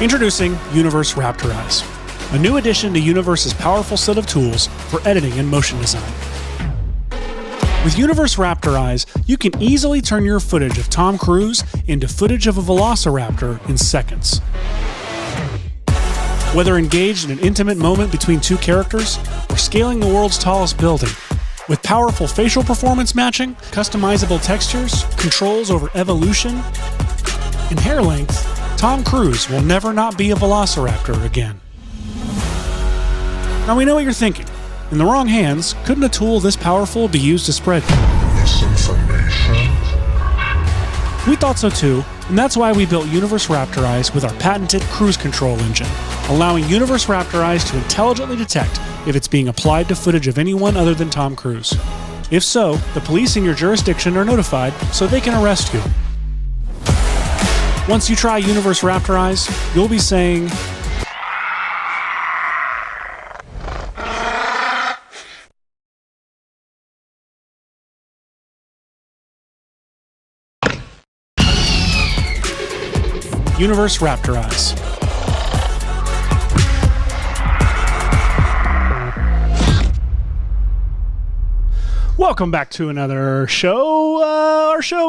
Introducing Universe Raptorize, a new addition to Universe's powerful set of tools for editing and motion design. With Universe Raptorize, you can easily turn your footage of Tom Cruise into footage of a velociraptor in seconds. Whether engaged in an intimate moment between two characters or scaling the world's tallest building, with powerful facial performance matching, customizable textures, controls over evolution, and hair length, Tom Cruise will never not be a velociraptor again. Now we know what you're thinking. In the wrong hands, couldn't a tool this powerful be used to spread misinformation? We thought so too, and that's why we built Universe Raptorize with our patented cruise control engine, allowing Universe Raptorize to intelligently detect if it's being applied to footage of anyone other than Tom Cruise. If so, the police in your jurisdiction are notified so they can arrest you. Once you try Universe Raptorize, you'll be saying, Universe Raptorize. Welcome back to another show,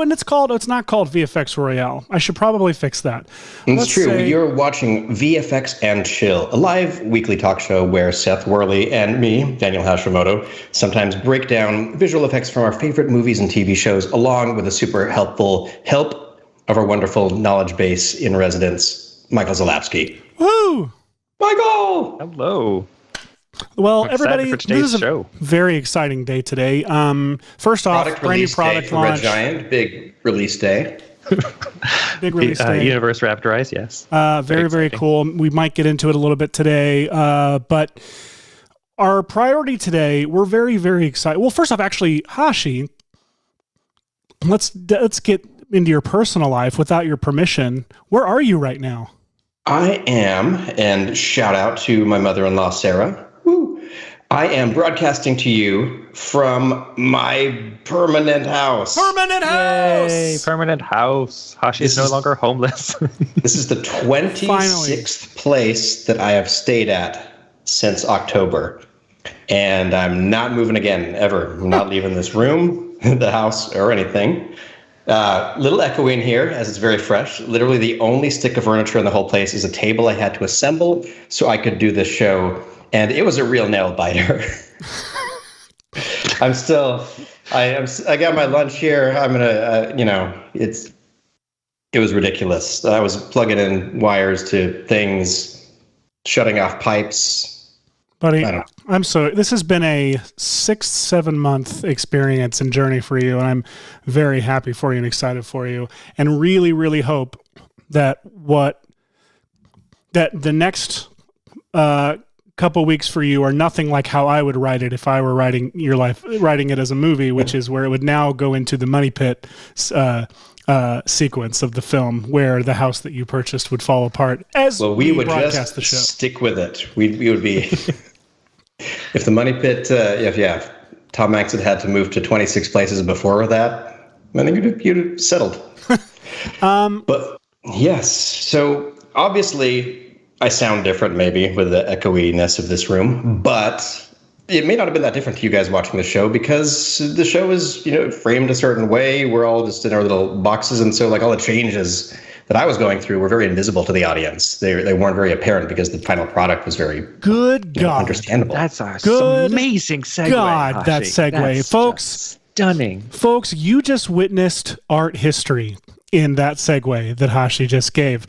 and it's not called VFX Royale. I should probably fix that. It's true. You're watching VFX and Chill, a live weekly talk show where Seth Worley and me, Daniel Hashimoto, sometimes break down visual effects from our favorite movies and TV shows, along with a super helpful help of our wonderful knowledge base in residence, Michael Zalapsky. Woo! Michael! Hello. Well, everybody, this is a very exciting day today. First off, brand new product launch. Red Giant, big release day. Big release day. Universe Raptorize, yes. Very cool. We might get into it a little bit today, but our priority today, we're very, very excited. Well, first off, actually, Hashi, let's get into your personal life without your permission. Where are you right now? I am, and shout out to my mother-in-law, Sarah. Woo. I am broadcasting to you from my permanent house. Permanent house! Yay, permanent house. Hashi is no longer homeless. This is the 26th place that I have stayed at since October. And I'm not moving again, ever. I'm not leaving this room, the house, or anything. Little echo in here, as it's very fresh. Literally the only stick of furniture in the whole place is a table I had to assemble so I could do this show. And it was a real nail biter. I got my lunch here. I'm gonna, it was ridiculous. I was plugging in wires to things, shutting off pipes. Buddy, I'm sorry. This has been a 6-7 month experience and journey for you, and I'm very happy for you and excited for you, and really, really hope that the next couple weeks for you are nothing like how I would write it if I were writing it as a movie, which is where it would now go into the money pit sequence of the film, where the house that you purchased would fall apart. We would just stick with it. We would be. If the money pit, if Tom Hanks had to move to 26 places before that, I think you'd have settled. But yes, so obviously I sound different maybe with the echoiness of this room, but it may not have been that different to you guys watching the show because the show is, framed a certain way. We're all just in our little boxes, and so all the changes that I was going through were very invisible to the audience. They weren't very apparent because the final product was very understandable. That's amazing segue. God, Hashi. that segue. That's folks, stunning. Folks, you just witnessed art history in that segue that Hashi just gave.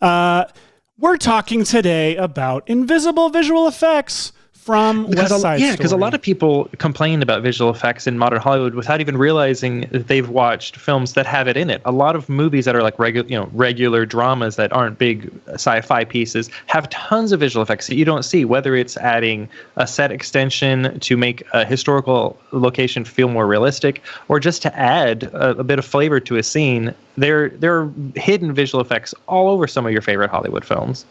We're talking today about invisible visual effects from West Side Story. Because a lot of people complain about visual effects in modern Hollywood without even realizing that they've watched films that have it in it. A lot of movies that are like regular dramas that aren't big sci-fi pieces have tons of visual effects that you don't see, whether it's adding a set extension to make a historical location feel more realistic or just to add a bit of flavor to a scene. There are hidden visual effects all over some of your favorite Hollywood films.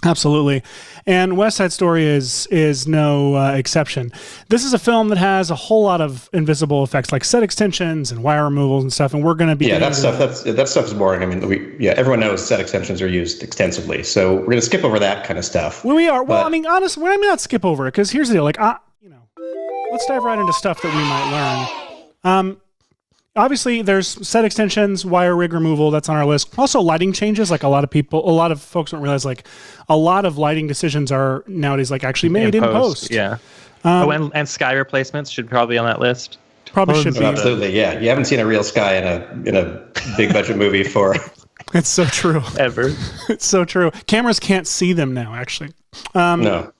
Absolutely. And West Side Story is no exception. This is a film that has a whole lot of invisible effects, like set extensions and wire removals and stuff. And we're going to be that stuff is boring. I mean, everyone knows set extensions are used extensively, so we're going to skip over that kind of stuff. Well, we are. Well, I mean, honestly, we may not skip over it because here's the deal. Like, let's dive right into stuff that we might learn. Obviously, there's set extensions, wire rig removal. That's on our list. Also, lighting changes. Like a lot of folks don't realize. Like a lot of lighting decisions are nowadays like actually made in post. Yeah. And sky replacements should probably be on that list. Probably should be. Absolutely, yeah. You haven't seen a real sky in a big budget movie for. It's so true. Ever. It's so true. Cameras can't see them now. Actually. No.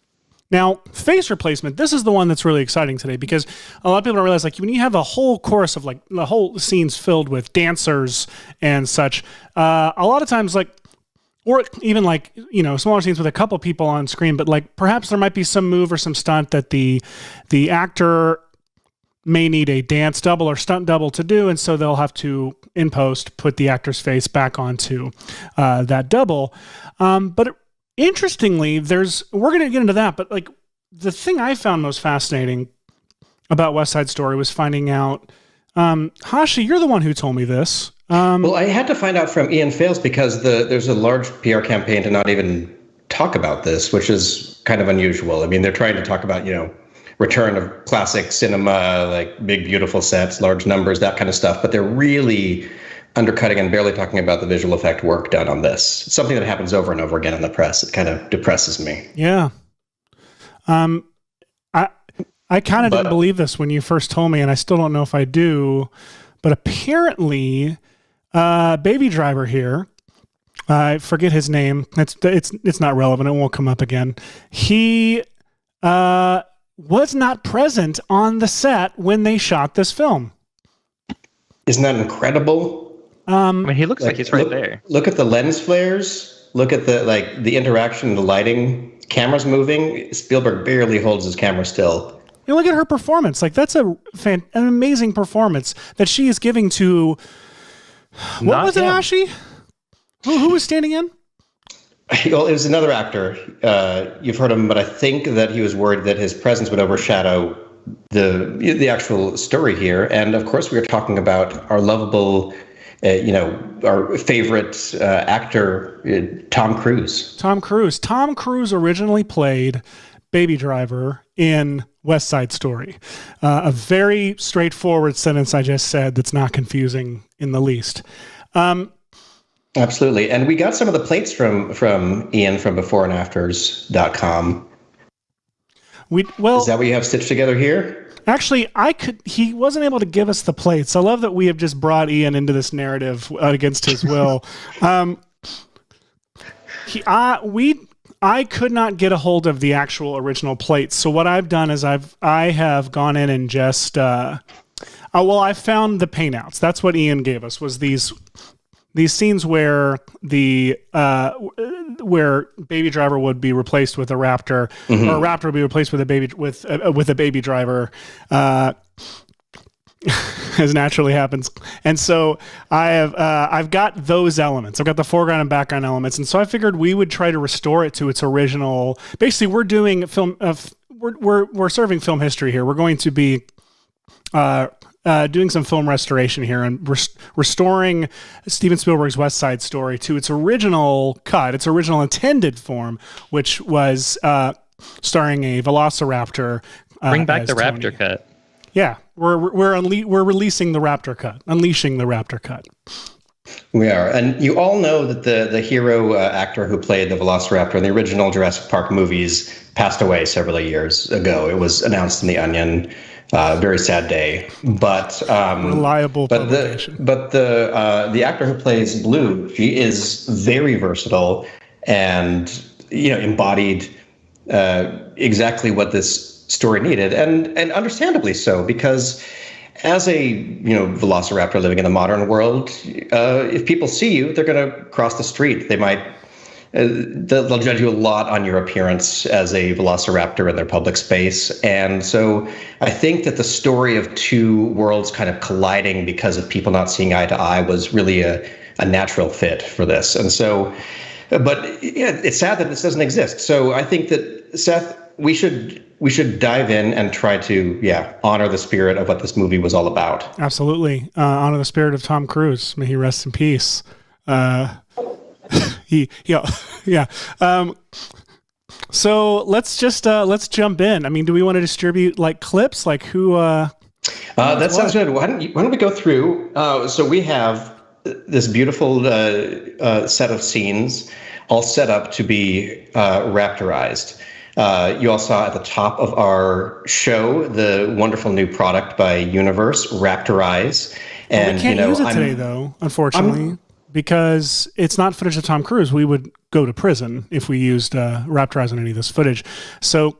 Now, face replacement, this is the one that's really exciting today because a lot of people don't realize, like, when you have a whole chorus of, like, the whole scene's filled with dancers and such, a lot of times, like, or even, like, smaller scenes with a couple people on screen, but, like, perhaps there might be some move or some stunt that the actor may need a dance double or stunt double to do, and so they'll have to, in post, put the actor's face back onto that double. But interestingly, we're going to get into that, but like the thing I found most fascinating about West Side Story was finding out, Hashi, you're the one who told me this. Well, I had to find out from Ian Fales because there's a large PR campaign to not even talk about this, which is kind of unusual. I mean, they're trying to talk about, return of classic cinema, like big, beautiful sets, large numbers, that kind of stuff, but they're really undercutting and barely talking about the visual effect work done on this. It's something that happens over and over again in the press. It kind of depresses me. Yeah. I kind of didn't believe this when you first told me, and I still don't know if I do, but apparently Baby Driver here, I forget his name. It's not relevant. It won't come up again. He was not present on the set when they shot this film. Isn't that incredible? I mean, he looks like he's right there. Look at the lens flares. Look at the interaction, the lighting, cameras moving. Spielberg barely holds his camera still. Look at her performance. Like, that's an amazing performance that she is giving to. What was it, Hashi? Who was standing in? Well, it was another actor. You've heard him, but I think that he was worried that his presence would overshadow the actual story here. And of course, we are talking about our lovable, our favorite actor, Tom Cruise. Tom Cruise originally played Baby Driver in West Side Story. A very straightforward sentence I just said that's not confusing in the least. Absolutely. And we got some of the plates from Ian from beforeandafters.com. Is that what you have stitched together here? Actually, he wasn't able to give us the plates. I love that we have just brought Ian into this narrative against his will. I could not get a hold of the actual original plates. So what I've done is I have gone in and just I found the paintouts. That's what Ian gave us, was these scenes where where Baby Driver would be replaced with a Raptor, or a Raptor would be replaced with a Baby Driver, as naturally happens. And so I've got those elements. I've got the foreground and background elements, and so I figured we would try to restore it to its original. Basically, we're doing film. We're serving film history here. We're going to be doing some film restoration here and restoring Steven Spielberg's West Side Story to its original cut, its original intended form, which was starring a Velociraptor. Bring back the Tony. Raptor cut. Yeah, we're releasing the Raptor cut, unleashing the Raptor cut. We are, and you all know that the hero actor who played the Velociraptor in the original Jurassic Park movies passed away several years ago. It was announced in The Onion. Very sad day, but reliable publication. The actor who plays Blue, she is very versatile and embodied exactly what this story needed, and understandably so, because as a Velociraptor living in the modern world, if people see you, they're going to cross the street. They might. They'll judge you a lot on your appearance as a Velociraptor in their public space. And so I think that the story of two worlds kind of colliding because of people not seeing eye to eye was really a natural fit for this. And so But yeah, it's sad that this doesn't exist. So I think that, Seth, we should dive in and try to honor the spirit of what this movie was all about. Absolutely. Honor the spirit of Tom Cruise. May he rest in peace. So let's jump in. I mean, do we want to distribute like clips? Like who? That sounds good. Why don't we go through? So we have this beautiful set of scenes all set up to be raptorized. You all saw at the top of our show the wonderful new product by Universe, Raptorize. And we can't use it today, though, unfortunately, because it's not footage of Tom Cruise. We would go to prison if we used Raptorize on any of this footage. So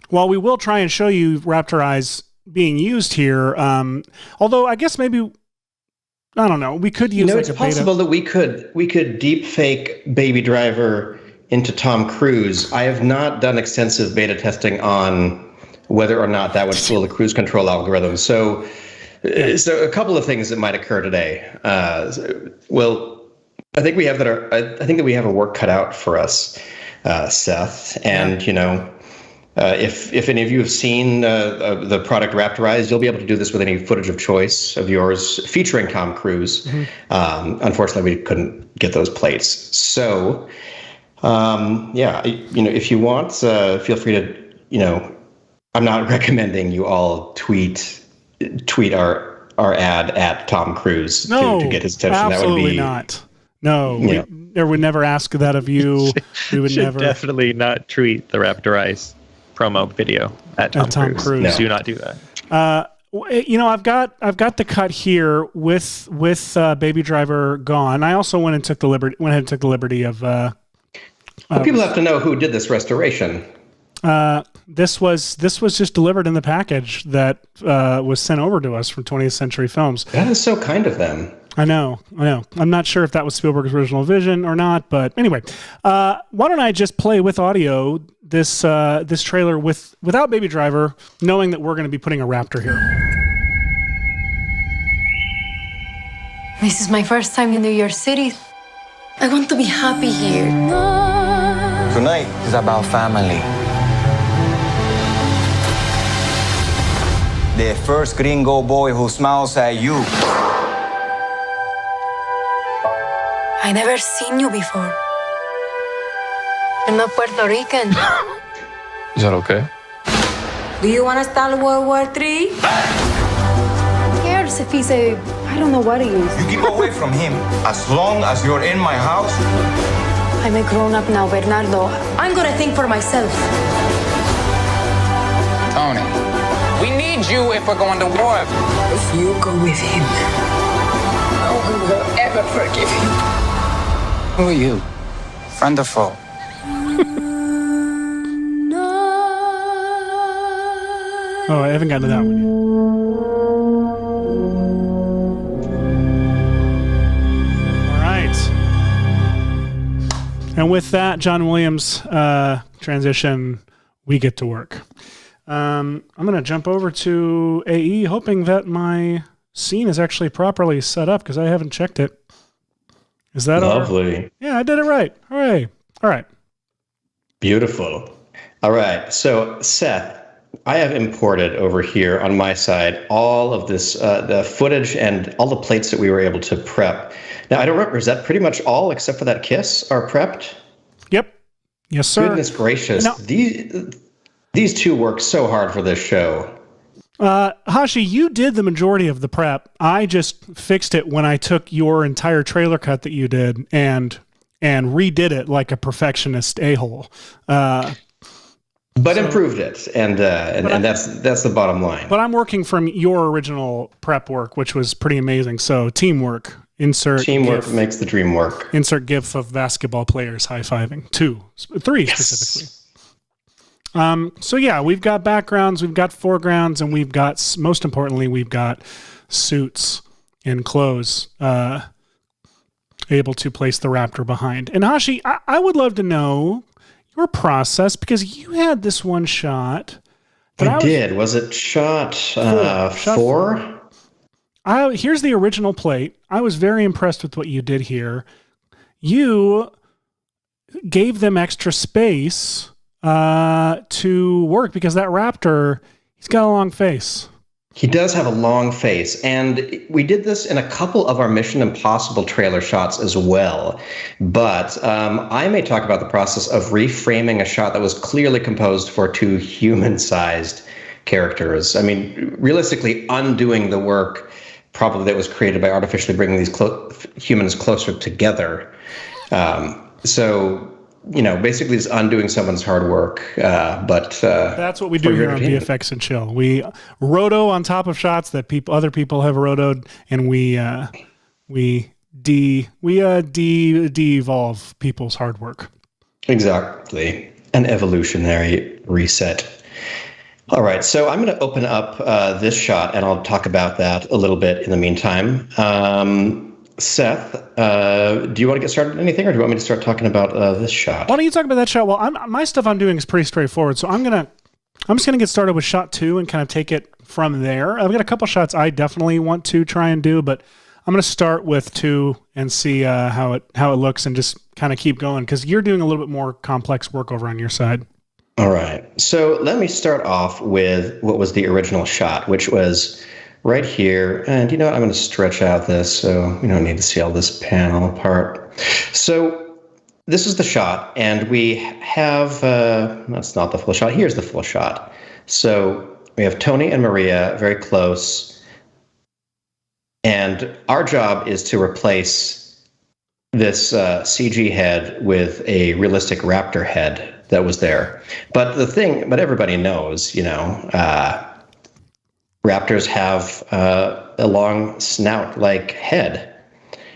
while we will try and show you Raptorize being used here, although I guess maybe, I don't know, we could use it's possible that we could deep fake Baby Driver into Tom Cruise. I have not done extensive beta testing on whether or not that would fool the cruise control algorithm. So a couple of things that might occur today. Well, I think we have a work cut out for us, Seth. And if any of you have seen the product Raptorize, you'll be able to do this with any footage of choice of yours featuring Tom Cruise. Mm-hmm. Unfortunately, we couldn't get those plates. So, if you want, feel free to, I'm not recommending you all tweet our ad at Tom Cruise to get his attention. Absolutely that would be not. No, we would never ask that of you. We would never. Definitely not tweet the Raptorize promo video at Tom Cruise. No. Do not do that. I've got the cut here with Baby Driver gone. I also went ahead and took the liberty of. People have to know who did this restoration. This was just delivered in the package that was sent over to us from 20th Century Films. That is so kind of them. I know. I'm not sure if that was Spielberg's original vision or not, but anyway, why don't I just play with audio this trailer without Baby Driver, knowing that we're going to be putting a Raptor here. This is my first time in New York City. I want to be happy here. Tonight is about family. The first gringo boy who smiles at you. I never seen you before. You're not Puerto Rican. Is that okay? Do you want to start World War III? Who cares if he's I don't know what he is. You keep away from him as long as you're in my house. I'm a grown-up now, Bernardo. I'm gonna think for myself. Tony, we need you if we're going to war. If you go with him, no one will ever forgive you. Who are you? Friend or foe? Oh, I haven't gotten to that one yet. And with that, John Williams transition, we get to work. I'm going to jump over to AE, hoping that my scene is actually properly set up because I haven't checked it. Is that lovely? Yeah, I did it right. Hooray. All right. Beautiful. All right. So, Seth, I have imported over here on my side all of this, the footage and all the plates that we were able to prep. Now, I don't remember, is that pretty much all except for that kiss are prepped? Yep. Yes, sir. Goodness gracious. Now, these two work so hard for this show. Hashi, you did the majority of the prep. I just fixed it when I took your entire trailer cut that you did and redid it like a perfectionist a-hole. But improved it, and that's the bottom line. But I'm working from your original prep work, which was pretty amazing. So teamwork. Teamwork makes the dream work. Insert GIF of basketball players high-fiving. 3 specifically. So yeah, we've got backgrounds, we've got foregrounds, and we've got, most importantly, we've got suits and clothes able to place the Raptor behind. And Hashi, I would love to know your process because you had this one shot. I did. Was it shot 4? Here's the original plate. I was very impressed with what you did here. You gave them extra space to work because that raptor, he's got a long face. He does have a long face, and we did this in a couple of our Mission Impossible trailer shots as well. But I may talk about the process of reframing a shot that was clearly composed for two human-sized characters. I mean, realistically, undoing the work probably that was created by artificially bringing these humans closer together. So, you know, basically just undoing someone's hard work. But that's what we do here on VFX and Chill. We roto on top of shots that other people have rotoed, and we de-evolve people's hard work. Exactly. An evolutionary reset. All right, so I'm going to open up this shot, and I'll talk about that a little bit in the meantime. Seth, do you want to get started on anything, or do you want me to start talking about this shot? Why don't you talk about that shot? Well, my stuff I'm doing is pretty straightforward, so I'm just gonna get started with shot 2 and kind of take it from there. I've got a couple shots I definitely want to try and do, but I'm gonna start with 2 and see how it looks, and just kind of keep going because you're doing a little bit more complex work over on your side. All right, so let me start off with what was the original shot, which was right here. And you know what? I'm going to stretch out this so we don't need to see all this panel part. So this is the shot, and we have, that's not the full shot. Here's the full shot. So we have Tony and Maria very close. And our job is to replace this CG head with a realistic raptor head that was there. But everybody knows, you know, raptors have a long snout-like head.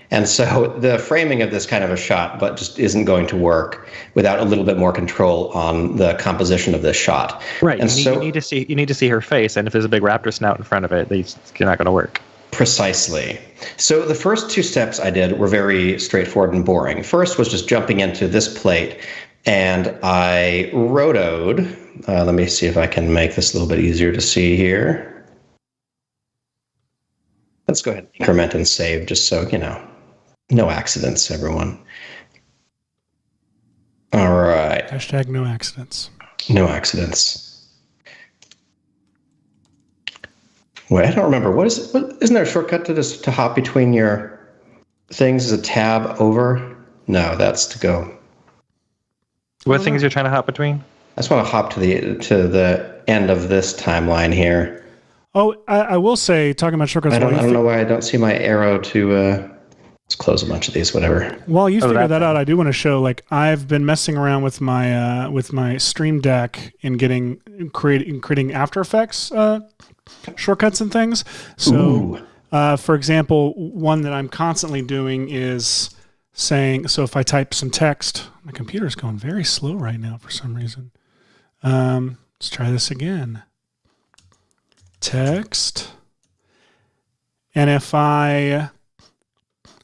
And so the framing of this kind of a shot but just isn't going to work without a little bit more control on the composition of this shot. Right. And you need to see her face, and if there's a big raptor snout in front of it, it's not going to work. Precisely. So the first 2 steps I did were very straightforward and boring. First was just jumping into this plate, and I rotoed. Let me see if I can make this a little bit easier to see here. Let's go ahead and increment and save just so, you know, no accidents, everyone. All right. Hashtag no accidents. No accidents. Wait, I don't remember. Isn't there a shortcut to hop between your things? Is a tab over? No, that's to go. What things you're trying to hop between? I just want to hop to the end of this timeline here. Oh, I will say, talking about shortcuts. I don't know why I don't see my arrow to. Let's close a bunch of these, whatever. While you figure that out, I do want to show, like, I've been messing around with my Stream Deck and creating After Effects shortcuts and things. So, for example, one that I'm constantly doing is saying, so if I type some text, my computer's going very slow right now for some reason. Let's try this again. Text. And if I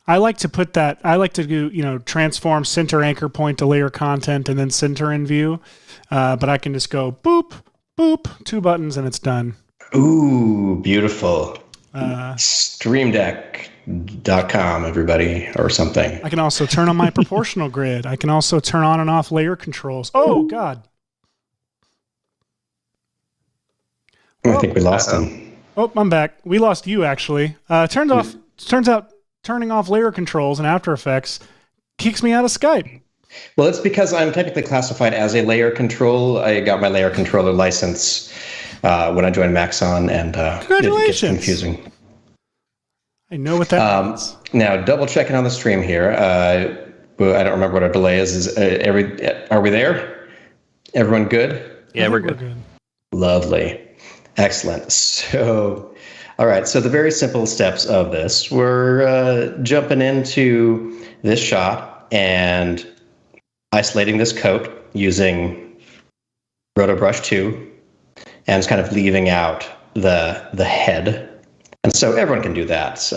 like to put that, I like to do, you know, transform, center, anchor point to layer content, and then center in view. But I can just go boop, boop, 2 buttons, and it's done. Ooh, beautiful. Streamdeck.com, everybody, or something. I can also turn on my proportional grid. I can also turn on and off layer controls. Oh, God. I think we lost him. Oh, I'm back. We lost you, actually. Turns out turning off layer controls in After Effects kicks me out of Skype. Well, it's because I'm technically classified as a layer control. I got my layer controller license when I joined Maxon, and congratulations. It gets confusing. I know what that means. Now, double checking on the stream here. I don't remember what our delay is. Are we there? Everyone good? Yeah, we're good. Lovely. Excellent. So, all right. So the very simple steps of this, we're jumping into this shot and isolating this coat using Roto Brush 2, and it's kind of leaving out the head. And so everyone can do that.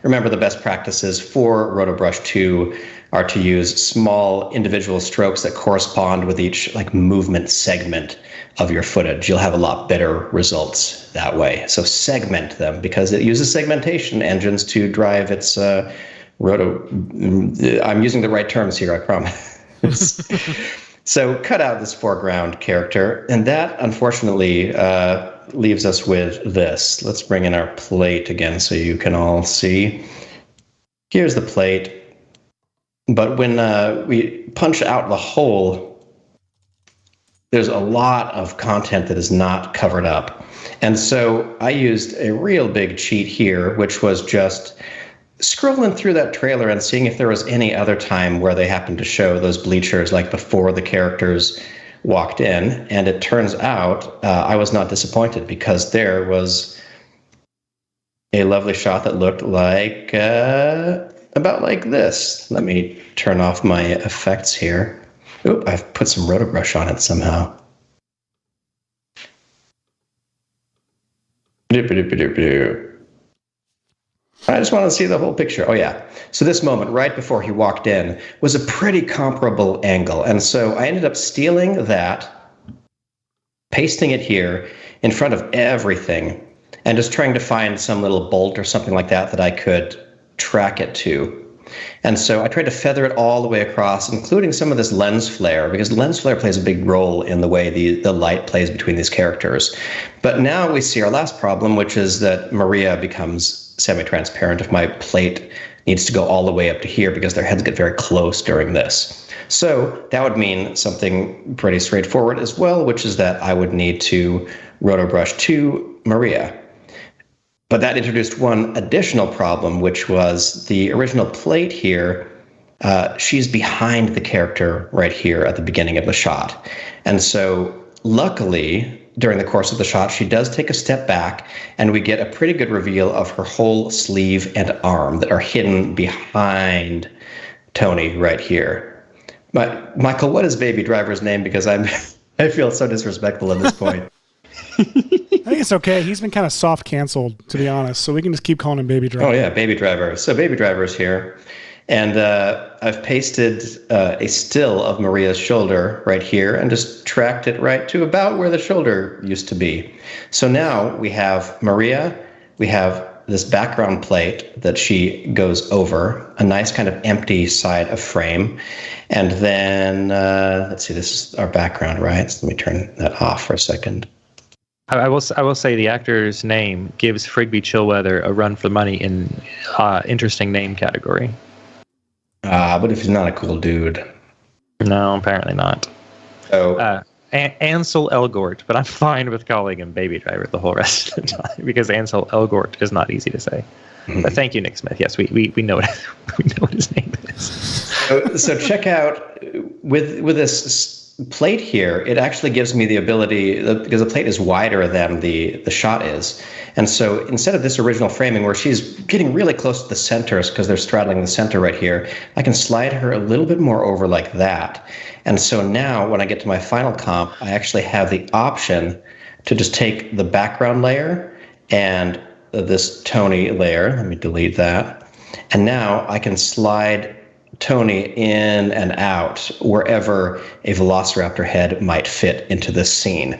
Remember, the best practices for Roto Brush 2 are to use small individual strokes that correspond with each like movement segment of your footage. You'll have a lot better results that way. So segment them, because it uses segmentation engines to drive its roto. I'm using the right terms here, I promise. So cut out this foreground character, and that unfortunately leaves us with this. Let's bring in our plate again so you can all see. Here's the plate. But when we punch out the hole, there's a lot of content that is not covered up. And so I used a real big cheat here, which was just scrolling through that trailer and seeing if there was any other time where they happened to show those bleachers, like before the characters walked in. And it turns out I was not disappointed, because there was a lovely shot that looked like about like this. Let me turn off my effects here. Oop, I've put some rotobrush on it somehow. I just want to see the whole picture. Oh, yeah. So this moment right before he walked in was a pretty comparable angle. And so I ended up stealing that, pasting it here in front of everything, and just trying to find some little bolt or something like that that I could track it to. And so I tried to feather it all the way across, including some of this lens flare, because lens flare plays a big role in the way the light plays between these characters. But now we see our last problem, which is that Maria becomes semi-transparent if my plate needs to go all the way up to here, because their heads get very close during this. So that would mean something pretty straightforward as well, which is that I would need to rotobrush to Maria. But that introduced one additional problem, which was the original plate here. She's behind the character right here at the beginning of the shot. And so luckily, during the course of the shot, she does take a step back, and we get a pretty good reveal of her whole sleeve and arm that are hidden behind Tony right here. But Michael, what is Baby Driver's name? Because I feel so disrespectful at this point. I think it's okay. He's been kind of soft canceled, to be honest, so we can just keep calling him Baby Driver. Oh, yeah, Baby Driver. So Baby Driver is here. And I've pasted a still of Maria's shoulder right here and just tracked it right to about where the shoulder used to be. So now we have Maria, we have this background plate that she goes over, a nice kind of empty side of frame. And then, let's see, this is our background, right? So let me turn that off for a second. I will say the actor's name gives Frigby Chillweather a run for the money in interesting name category. But if he's not a cool dude. No, apparently not. Oh. Ansel Elgort, but I'm fine with calling him Baby Driver the whole rest of the time, because Ansel Elgort is not easy to say. Mm-hmm. But thank you, Nick Smith. Yes, we know what we know what his name is. So check out with this plate here, it actually gives me the ability, because the plate is wider than the shot is. And so instead of this original framing where she's getting really close to the centers because they're straddling the center right here, I can slide her a little bit more over like that. And so now when I get to my final comp, I actually have the option to just take the background layer and this Tony layer. Let me delete that. And now I can slide Tony in and out wherever a velociraptor head might fit into this scene.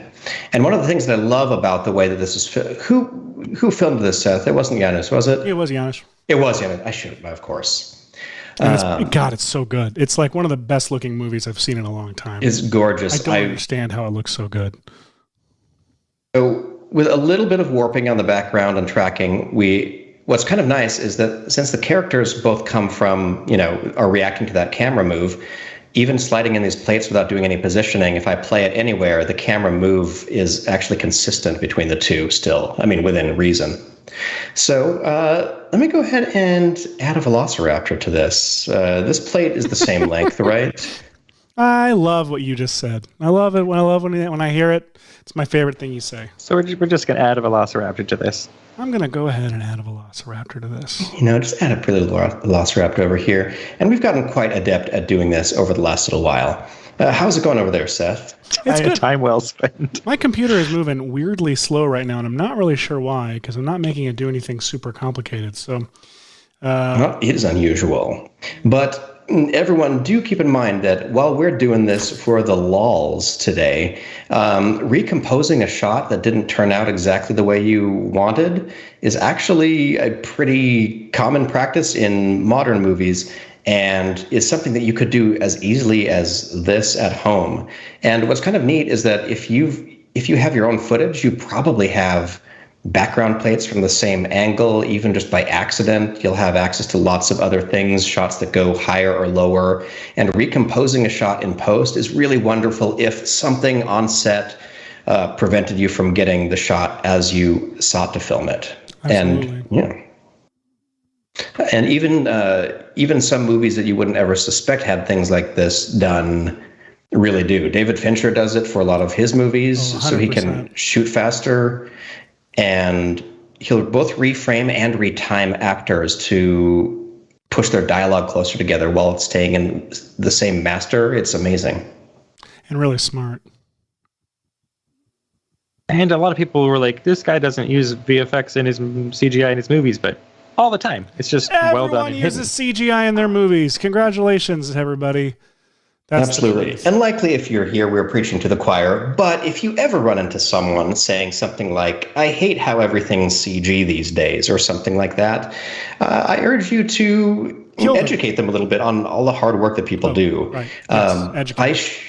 And one of the things that I love about the way that this is who filmed this, Seth? It wasn't Janusz, was it? It was Janusz. It was Janusz. I should have, of course. God, it's so good. It's like one of the best looking movies I've seen in a long time. It's gorgeous. I don't understand how it looks so good. So with a little bit of warping on the background and tracking, what's kind of nice is that since the characters both come from, are reacting to that camera move, even sliding in these plates without doing any positioning, if I play it anywhere, the camera move is actually consistent between the two still. I mean, within reason. So let me go ahead and add a velociraptor to this. This plate is the same length, right? I love what you just said. I love it. When I hear it. It's my favorite thing you say. So we're just going to add a velociraptor to this. I'm going to go ahead and add a velociraptor to this. Just add a pretty little velociraptor over here. And we've gotten quite adept at doing this over the last little while. How's it going over there, Seth? It's good. Time well spent. My computer is moving weirdly slow right now, and I'm not really sure why, because I'm not making it do anything super complicated. So, well, it is unusual. But everyone, do keep in mind that while we're doing this for the lulz today, recomposing a shot that didn't turn out exactly the way you wanted is actually a pretty common practice in modern movies. and it's something that you could do as easily as this at home. And what's kind of neat is that if you have your own footage, you probably have background plates from the same angle. Even just by accident, you'll have access to lots of other things, shots that go higher or lower. And recomposing a shot in post is really wonderful if something on set prevented you from getting the shot as you sought to film it. Absolutely. And even some movies that you wouldn't ever suspect had things like this done really do. David Fincher does it for a lot of his movies, so he can shoot faster. And he'll both reframe and retime actors to push their dialogue closer together while it's staying in the same master. It's amazing. And really smart. And a lot of people were like, this guy doesn't use VFX in his CGI in his movies, but all the time. It's just well done. Everyone uses CGI in their movies. Congratulations, everybody. That's absolutely. And likely if you're here, we're preaching to the choir. But if you ever run into someone saying something like, I hate how everything's CG these days, or something like that, I urge you to educate them a little bit on all the hard work that people do. Right. Yes,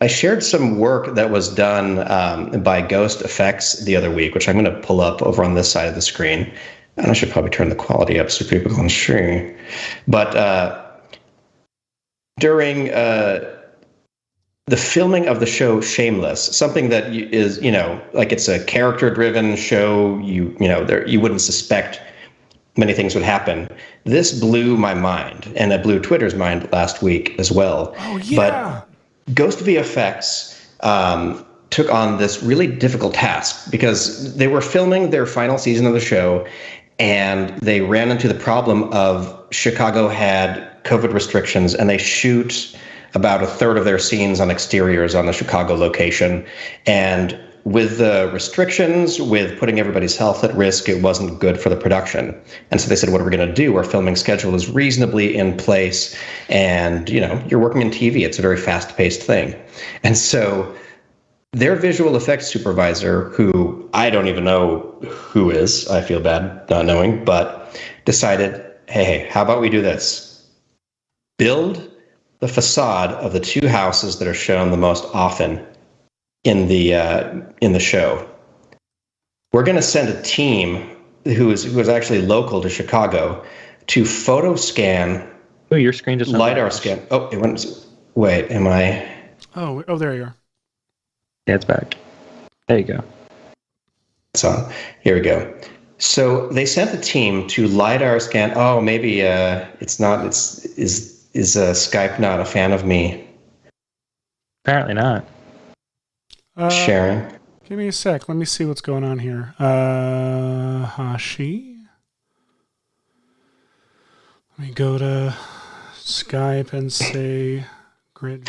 I shared some work that was done by Ghost Effects the other week, which I'm going to pull up over on this side of the screen. And I should probably turn the quality up so people can see. But during the filming of the show Shameless, something that is, like it's a character-driven show, you wouldn't suspect many things would happen. This blew my mind, and it blew Twitter's mind last week as well. Oh, yeah. But Ghost VFX took on this really difficult task because they were filming their final season of the show, and they ran into the problem of Chicago had COVID restrictions, and they shoot about a third of their scenes on exteriors on the Chicago location. And with the restrictions, with putting everybody's health at risk, it wasn't good for the production. And so they said, what are we going to do? Our filming schedule is reasonably in place. And, you're working in TV. It's a very fast-paced thing. And so their visual effects supervisor, who I don't even know who is, I feel bad not knowing, but decided, hey, how about we do this? Build the facade of the two houses that are shown the most often in the show. We're going to send a team who is actually local to Chicago to photo scan. Oh, your screen just LiDAR scan. Oh, it went. Wait, am I? Oh, there you are. Yeah, it's back. There you go. It's on. Here we go. So they sent a team to LiDAR scan. Oh, maybe it's not. Is Skype not a fan of me? Apparently not. Sharing. Give me a sec. Let me see what's going on here. Hashi. Let me go to Skype and say grid.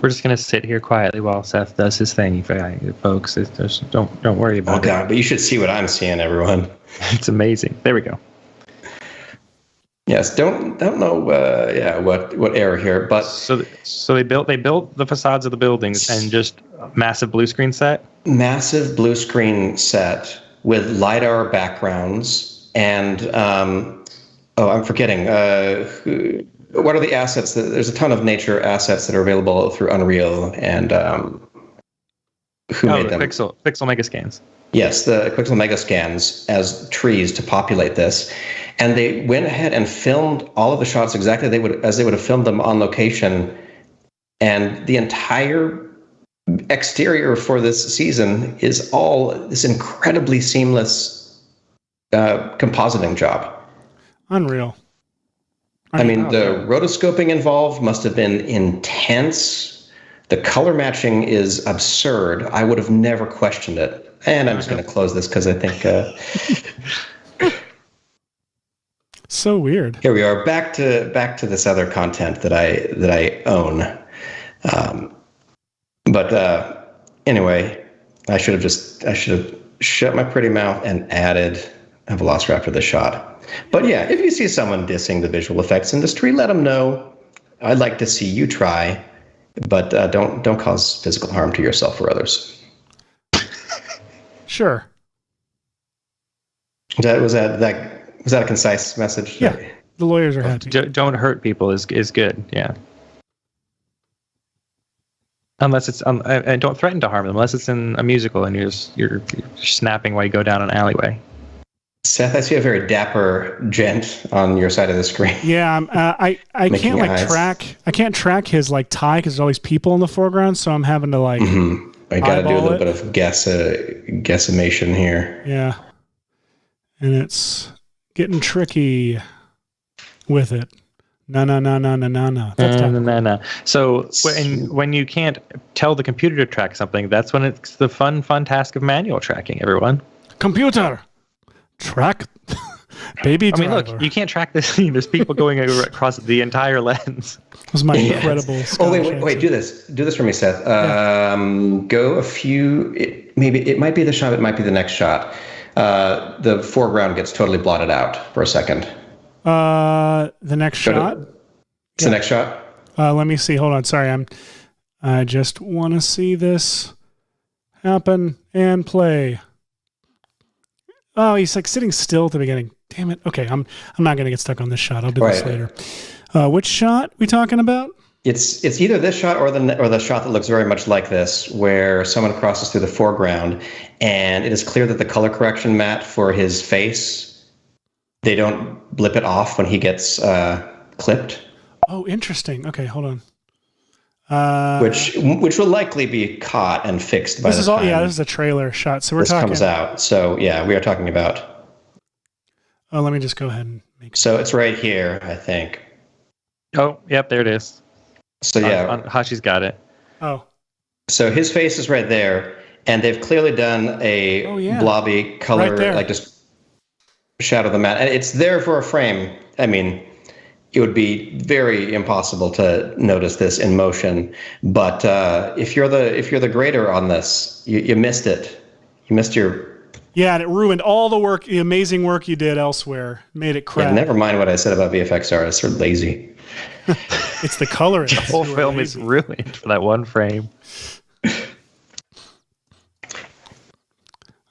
We're just gonna sit here quietly while Seth does his thing, folks. Just don't worry about it. Oh God! But you should see what I'm seeing, everyone. It's amazing. There we go. Yes, don't know. What error here? But so they built the facades of the buildings and just massive blue screen set. Massive blue screen set with LiDAR backgrounds and I'm forgetting. What are the assets? There's a ton of nature assets that are available through Unreal, and who made them? Pixel Megascans. Yes, the Pixel Megascans as trees to populate this, and they went ahead and filmed all of the shots exactly as they would have filmed them on location, and the entire exterior for this season is all this incredibly seamless compositing job. Unreal. I mean, the rotoscoping involved must have been intense. The color matching is absurd. I would have never questioned it. And I'm just going to close this because I think so weird. Here we are, back to this other content that I own. But anyway, I should have shut my pretty mouth and added a Velociraptor to the shot. But yeah, if you see someone dissing the visual effects industry, let them know. I'd like to see you try, but don't cause physical harm to yourself or others. Sure. Was that a concise message? Yeah, the lawyers are happy. Don't hurt people is good. Yeah. Unless it's and don't threaten to harm them unless it's in a musical and you're snapping while you go down an alleyway. Seth, I see a very dapper gent on your side of the screen. Yeah, I can't like track his like tie because there's always people in the foreground, so I'm having to like. I got to do a little bit of guesstimation here. Yeah, and it's getting tricky with it. No. No. So when you can't tell the computer to track something, that's when it's the fun task of manual tracking. Everyone, computer, track, baby driver. I mean, look, you can't track this. There's people going across the entire lens. That was my incredible. Oh wait! Do this for me, Seth. Go a few. It might be the shot. It might be the next shot. The foreground gets totally blotted out for a second. The next shot. It's the next shot. Let me see. Hold on. Sorry, I just want to see this happen and play. Oh, he's like sitting still at the beginning. Damn it. Okay, I'm not gonna get stuck on this shot. I'll do this later. Which shot we talking about? It's either this shot or the shot that looks very much like this, where someone crosses through the foreground, and it is clear that the color correction matte for his face, they don't blip it off when he gets clipped. Oh, interesting. Okay, hold on. Which will likely be caught and fixed by this the is all. time Yeah, this is a trailer shot. So we're this talking. comes out. So yeah, we are talking about. Oh, let me just go ahead and make. So it's right here, I think. Oh, yep, there it is. So yeah, Hashi's got it. Oh. So his face is right there, and they've clearly done a blobby color, like just shadow the matte, and it's there for a frame. I mean, it would be very impossible to notice this in motion. But if you're the grader on this, you missed it. You missed your. Yeah, and it ruined all the work, the amazing work you did elsewhere. Made it crap. Yeah, never mind what I said about VFX artists. They're lazy. It's the coloring. The whole film is ruined for that one frame.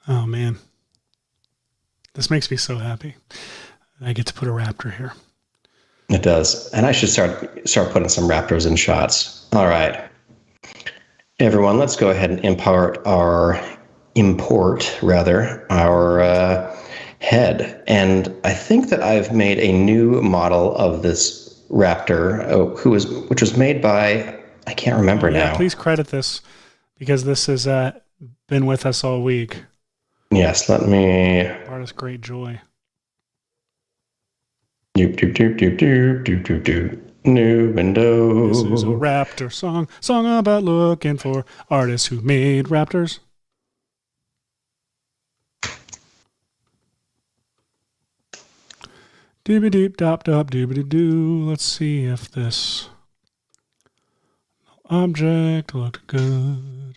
Oh man, this makes me so happy. I get to put a raptor here. It does, and I should start putting some raptors in shots. All right, everyone, let's go ahead and import our head. And I think that I've made a new model of this raptor, which was made by, I can't remember now. Please credit this because this has been with us all week. Yes, let me. Brought us great joy. New window. This is a raptor song about looking for artists who made raptors. Doobie-doop, dop-dop, doobie-doo. Let's see if this object looked good.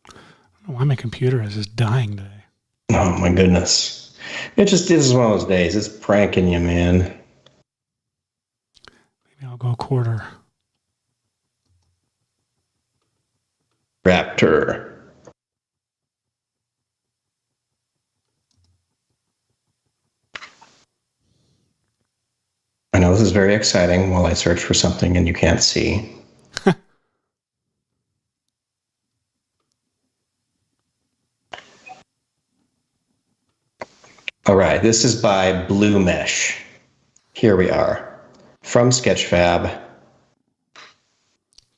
I don't know why my computer is just dying today. Oh my goodness. This is one of those days. It's pranking you, man. Maybe I'll go a quarter. Raptor. I know this is very exciting while I search for something and you can't see. All right, this is by Blue Mesh. Here we are. From Sketchfab.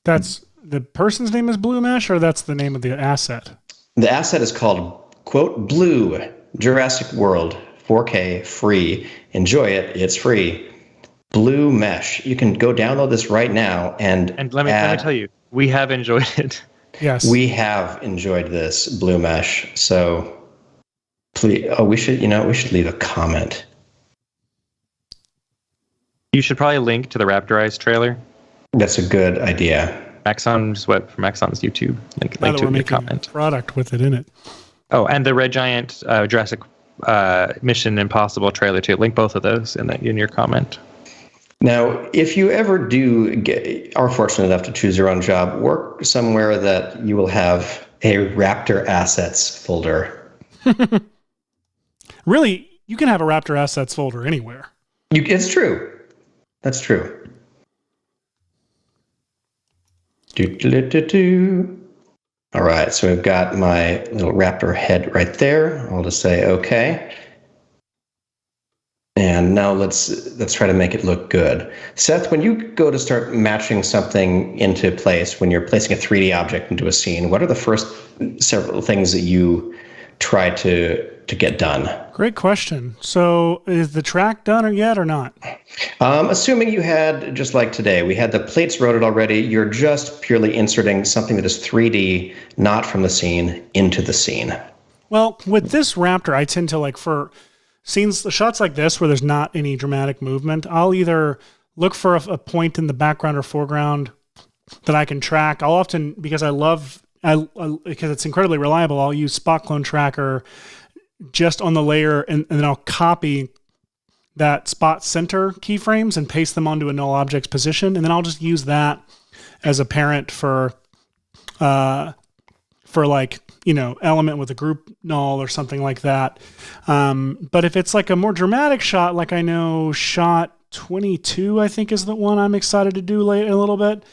That's the person's name is Blue Mesh, or that's the name of the asset? The asset is called, quote, Blue Jurassic World 4K free. Enjoy it. It's free. Blue Mesh. You can go download this right now and let me tell you, we have enjoyed it. Yes. We have enjoyed this Blue Mesh. So please, we should leave a comment. You should probably link to the Raptorized trailer. That's a good idea. Maxon's YouTube. Link We're to your making comment. A product with it in it. Oh, and the Red Giant Jurassic Mission Impossible trailer too. Link both of those in your comment. Now, if you ever are fortunate enough to choose your own job, work somewhere that you will have a Raptor assets folder. Really, you can have a Raptor assets folder anywhere. It's true. That's true. All right, so we've got my little Raptor head right there. I'll just say okay. And now let's try to make it look good. Seth, when you go to start matching something into place, when you're placing a 3D object into a scene, what are the first several things that you try to get done? Great question. So is the track done yet or not? Assuming you had, just like today, we had the plates loaded already, you're just purely inserting something that is 3D, not from the scene, into the scene. Well, with this Raptor, I tend to for scenes, shots like this where there's not any dramatic movement, I'll either look for a point in the background or foreground that I can track. I'll often, because because it's incredibly reliable, I'll use Spot Clone Tracker just on the layer, and then I'll copy that spot center keyframes and paste them onto a null object's position, and then I'll just use that as a parent for element with a group null or something like that. But if it's like a more dramatic shot, like I know shot 22, I think is the one I'm excited to do late a little bit.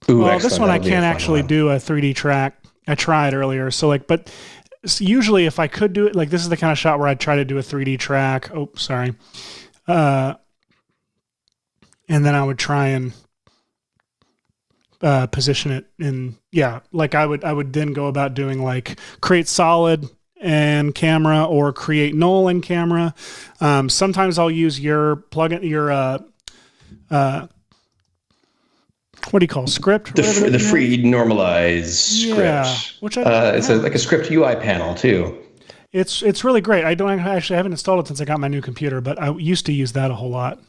This one I can't actually do a 3D track. I tried earlier. So but usually if I could do it, this is the kind of shot where I'd try to do a 3D track. Oh, sorry. And then I would try and position it in, I would then go about doing create solid and camera or create null and camera. Sometimes I'll use your plugin, what do you call script? The free normalize script. Yeah, which it's like a script UI panel too. It's really great. I haven't installed it since I got my new computer, but I used to use that a whole lot.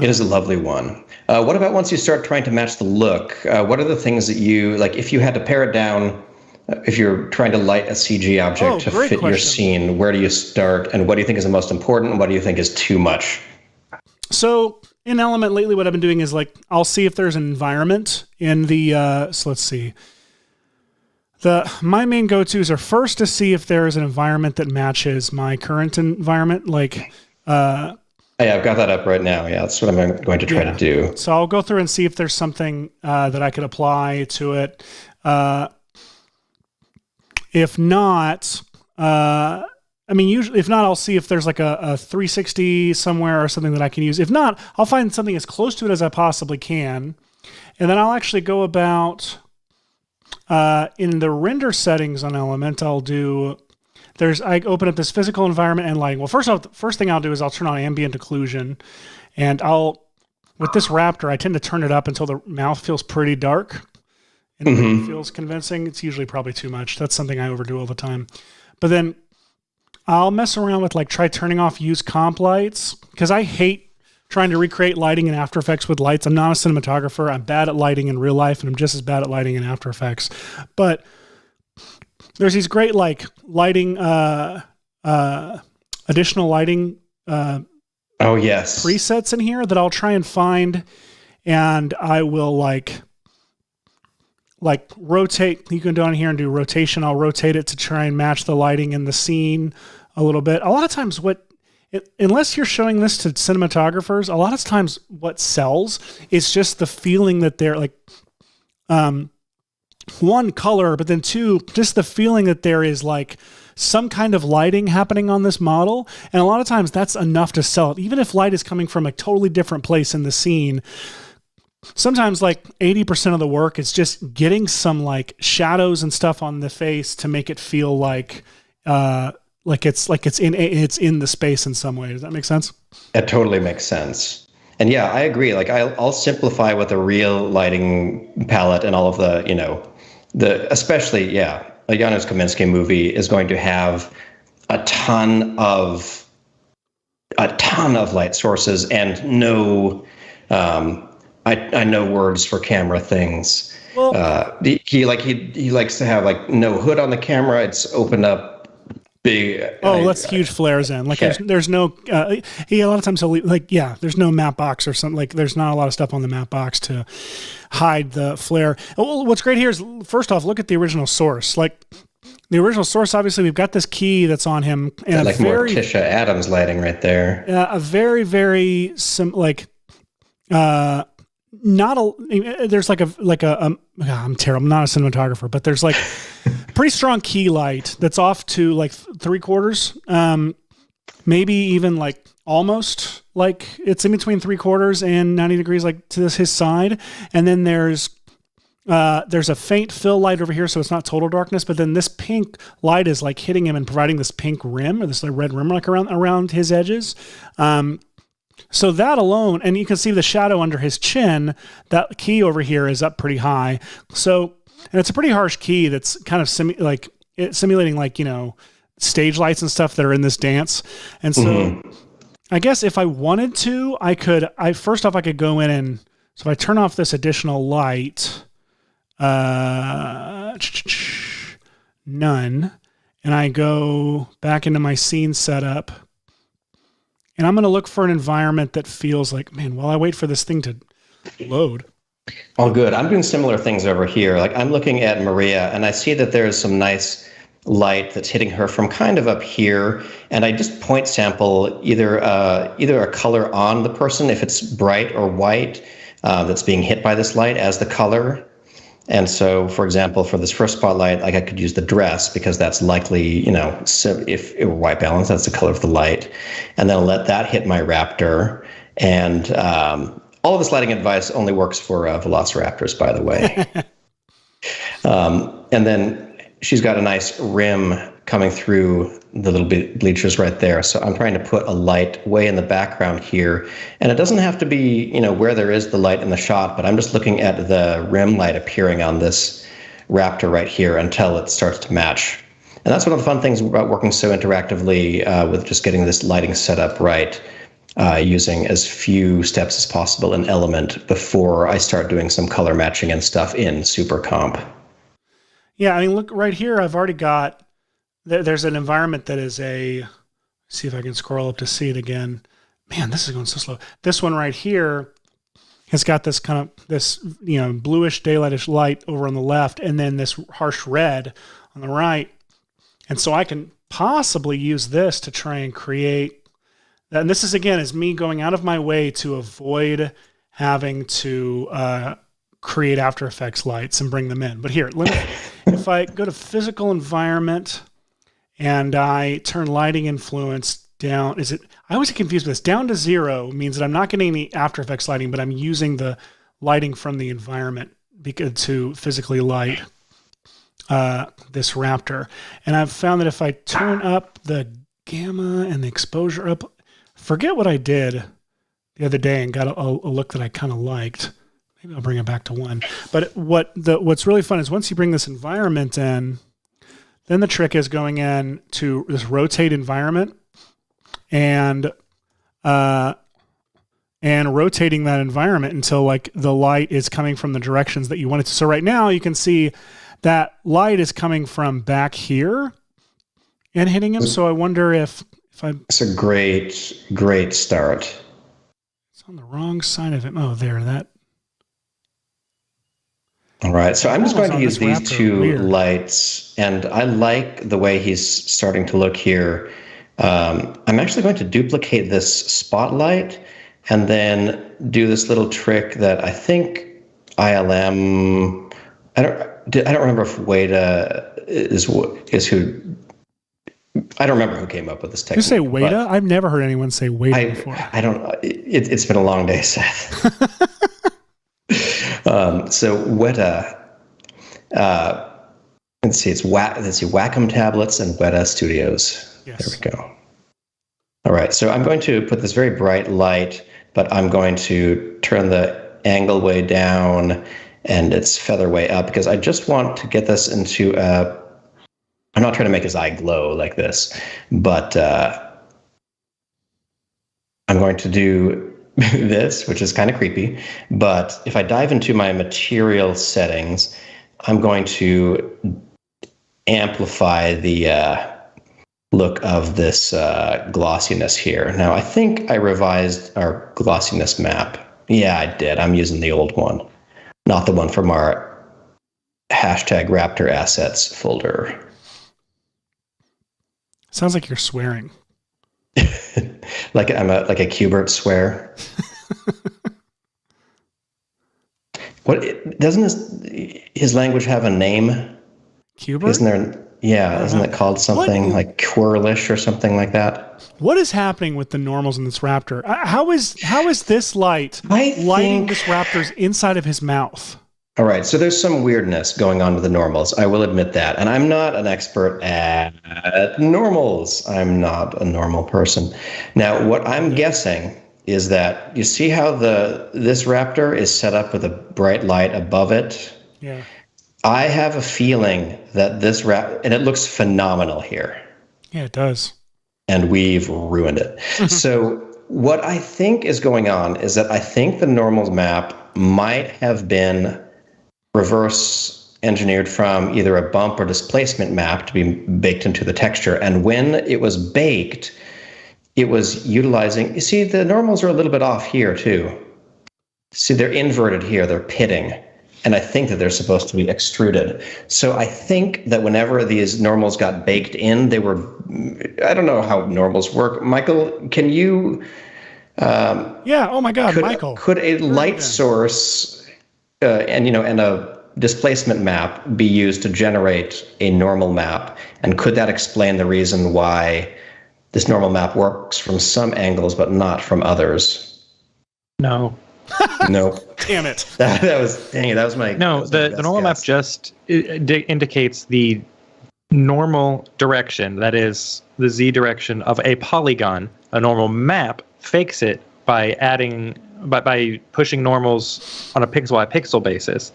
It is a lovely one. What about once you start trying to match the look? What are the things that you, if you had to pare it down, if you're trying to light a CG object to fit your scene, where do you start? And what do you think is the most important? And what do you think is too much? So in Element lately, what I've been doing is I'll see if there's an environment in the, so let's see. My main go-tos are first to see if there is an environment that matches my current environment. Yeah, I've got that up right now. Yeah, that's what I'm going to try to do. So I'll go through and see if there's something that I could apply to it. If not, usually, if not, I'll see if there's a 360 somewhere or something that I can use. If not, I'll find something as close to it as I possibly can. And then I'll actually go about, in the render settings on Element, I open up this physical environment and lighting. Well, first thing I'll do is I'll turn on ambient occlusion, and with this Raptor, I tend to turn it up until the mouth feels pretty dark and it feels convincing. It's usually probably too much. That's something I overdo all the time. But then I'll mess around with try turning off use comp lights, because I hate trying to recreate lighting in After Effects with lights. I'm not a cinematographer. I'm bad at lighting in real life, and I'm just as bad at lighting in After Effects. But there's these great lighting, additional lighting presets in here that I'll try and find, and I will rotate. You can go in here and do rotation. I'll rotate it to try and match the lighting in the scene a little bit. A lot of times unless you're showing this to cinematographers, a lot of times what sells is just the feeling that they're one, color, but then two, just the feeling that there is some kind of lighting happening on this model. And a lot of times that's enough to sell it. Even if light is coming from a totally different place in the scene, sometimes 80% of the work is just getting some shadows and stuff on the face to make it feel it's in the space in some way. Does that make sense? It totally makes sense. And yeah, I agree. I'll simplify with a real lighting palette and all of the, especially, a Janusz Kaminski movie is going to have a ton of light sources and no, I know words for camera things. Well, he likes to have no hood on the camera. It's opened up big. Let's huge flares in. Like there's no. He a lot of times he'll leave, like there's no map box or something. Like there's not a lot of stuff on the map box to hide the flare. Well, what's great here is first off, look at the original source. Like the original source, obviously we've got this key that's on him, and like more Tisha Adams lighting right there. A very very not a there's like a I'm terrible, I'm not a cinematographer, but there's like pretty strong key light that's off to like 3/4, maybe even like almost like it's in between 3/4 and 90 degrees, like to his side. And then there's a faint fill light over here, so it's not total darkness, but then this pink light is like hitting him and providing this pink rim, or this like red rim like around his edges. So that alone, and you can see the shadow under his chin, that key over here is up pretty high. So, and it's a pretty harsh key that's kind of simulating like, stage lights and stuff that are in this dance. And so I guess if I wanted to, I could go in and, so if I turn off this additional light, none, and I go back into my scene setup, and I'm going to look for an environment that feels like, man, while I wait for this thing to load. Oh, good. I'm doing similar things over here. Like I'm looking at Maria, and I see that there's some nice light that's hitting her from kind of up here. And I just point sample either a color on the person, if it's bright or white, that's being hit by this light as the color. And so, for example, for this first spotlight, like I could use the dress because that's likely, so if it were white balance, that's the color of the light. And then I'll let that hit my raptor. And all of this lighting advice only works for velociraptors, by the way. And then she's got a nice rim coming through the little bleachers right there. So I'm trying to put a light way in the background here. And it doesn't have to be, where there is the light in the shot, but I'm just looking at the rim light appearing on this raptor right here until it starts to match. And that's one of the fun things about working so interactively with just getting this lighting set up right, using as few steps as possible in Element before I start doing some color matching and stuff in Super Comp. Yeah, I mean, look right here. I've already got, there's an environment that is see if I can scroll up to see it again. Man, this is going so slow. This one right here has got this kind of, bluish, daylightish light over on the left, and then this harsh red on the right. And so I can possibly use this to try and create that. And this is, again, is me going out of my way to avoid having to create After Effects lights and bring them in. But here, if I go to physical environment and I turn lighting influence down, I always get confused with this. Down to 0 means that I'm not getting any After Effects lighting, but I'm using the lighting from the environment to physically light this raptor. And I've found that if I turn up the gamma and the exposure up, forget what I did the other day and got a look that I kind of liked. Maybe I'll bring it back to 1. But what's really fun is once you bring this environment in, then the trick is going in to this rotate environment and rotating that environment until like the light is coming from the directions that you want it to. So right now you can see that light is coming from back here and hitting him. So I wonder if it's a great start. It's on the wrong side of it. Oh, there, that. All right, so I'm just going to use these two lights, and I like the way he's starting to look here. I'm actually going to duplicate this spotlight and then do this little trick that I think ILM. I don't remember if Weta is who. I don't remember who came up with this technique. You say Weta? I've never heard anyone say Weta before. I don't. It's been a long day, Seth. So Weta, let's see, Wacom tablets and Weta Studios. Yes. There we go. All right, so I'm going to put this very bright light, but I'm going to turn the angle way down and its feather way up because I just want to get this into I'm not trying to make his eye glow like this, but I'm going to do this, which is kind of creepy. But if I dive into my material settings, I'm going to amplify the look of this glossiness here. Now, I think I revised our glossiness map. Yeah, I did. I'm using the old one, not the one from our #Raptor assets folder. Sounds like you're swearing. like a Qbert swear. What doesn't his language have a name? Qbert? Isn't there? Yeah, isn't it called something like Quirlish or something like that? What is happening with the normals in this raptor? How is this lighting this raptor's inside of his mouth? All right, so there's some weirdness going on with the normals. I will admit that. And I'm not an expert at normals. I'm not a normal person. Now, what I'm guessing is that you see how this raptor is set up with a bright light above it? Yeah. I have a feeling that this and it looks phenomenal here. Yeah, it does. And we've ruined it. So what I think is going on is that I think the normals map might have been reverse engineered from either a bump or displacement map to be baked into the texture. And when it was baked, it was utilizing, you see, the normals are a little bit off here too. See, they're inverted here, they're pitting. And I think that they're supposed to be extruded. So I think that whenever these normals got baked in, they were, I don't know how normals work. Michael, can you? Yeah, oh my God, Michael. Could a light source and a displacement map be used to generate a normal map? And could that explain the reason why this normal map works from some angles but not from others? No. No. Damn it. That was my. No, the normal map just indicates the normal direction, that is the z direction of a polygon. A normal map fakes it by pushing normals on a pixel by pixel basis.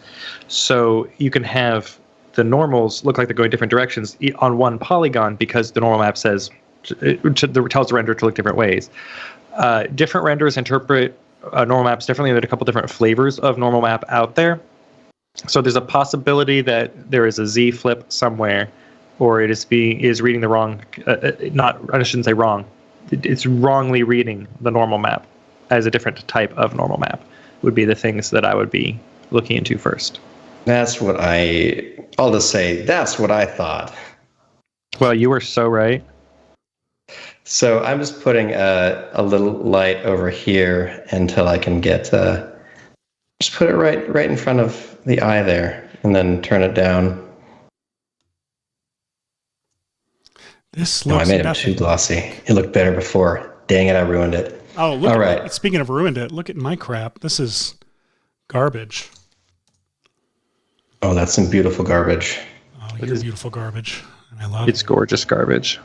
So you can have the normals look like they're going different directions on one polygon because the normal map tells the render to look different ways. Different renders interpret normal maps differently. There are a couple different flavors of normal map out there. So there's a possibility that there is a Z flip somewhere, or it is reading the wrong, I shouldn't say wrong. It's wrongly reading the normal map as a different type of normal map would be the things that I would be looking into first. I'll just say that's what I thought. Well, you were so right. So I'm just putting a little light over here until I can get, just put it right in front of the eye there, and then turn it down. This looks I made it too glossy. It looked better before. Dang it, I ruined it. Oh, look! All right. Speaking of ruined it, look at my crap. This is garbage. Oh, that's some beautiful garbage. Oh, you're beautiful garbage. And I love it. It's gorgeous garbage.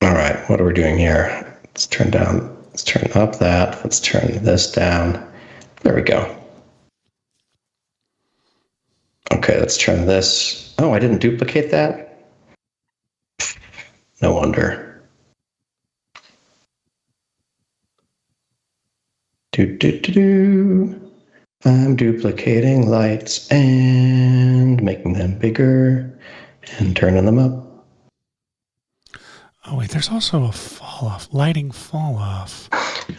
All right, what are we doing here? Let's turn up that. Let's turn this down. There we go. Okay, let's turn this. Oh, I didn't duplicate that? No wonder. I'm duplicating lights and making them bigger and turning them up. Oh, wait, there's also a fall-off, lighting fall-off.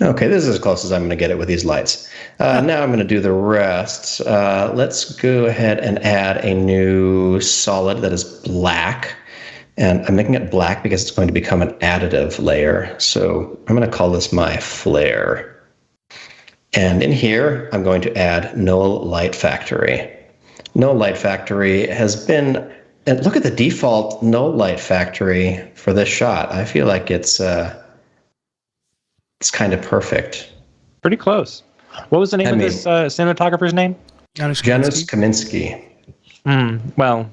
Okay, this is as close as I'm going to get it with these lights. Now I'm going to do the rest. Let's go ahead and add a new solid that is black. And I'm making it black because it's going to become an additive layer. So I'm going to call this my flare. And in here, I'm going to add null light factory. Null light factory has been... And look at the default null light factory for this shot. I feel like it's kind of perfect. Pretty close. What was the name of this cinematographer's name? Janusz Kaminski. Well,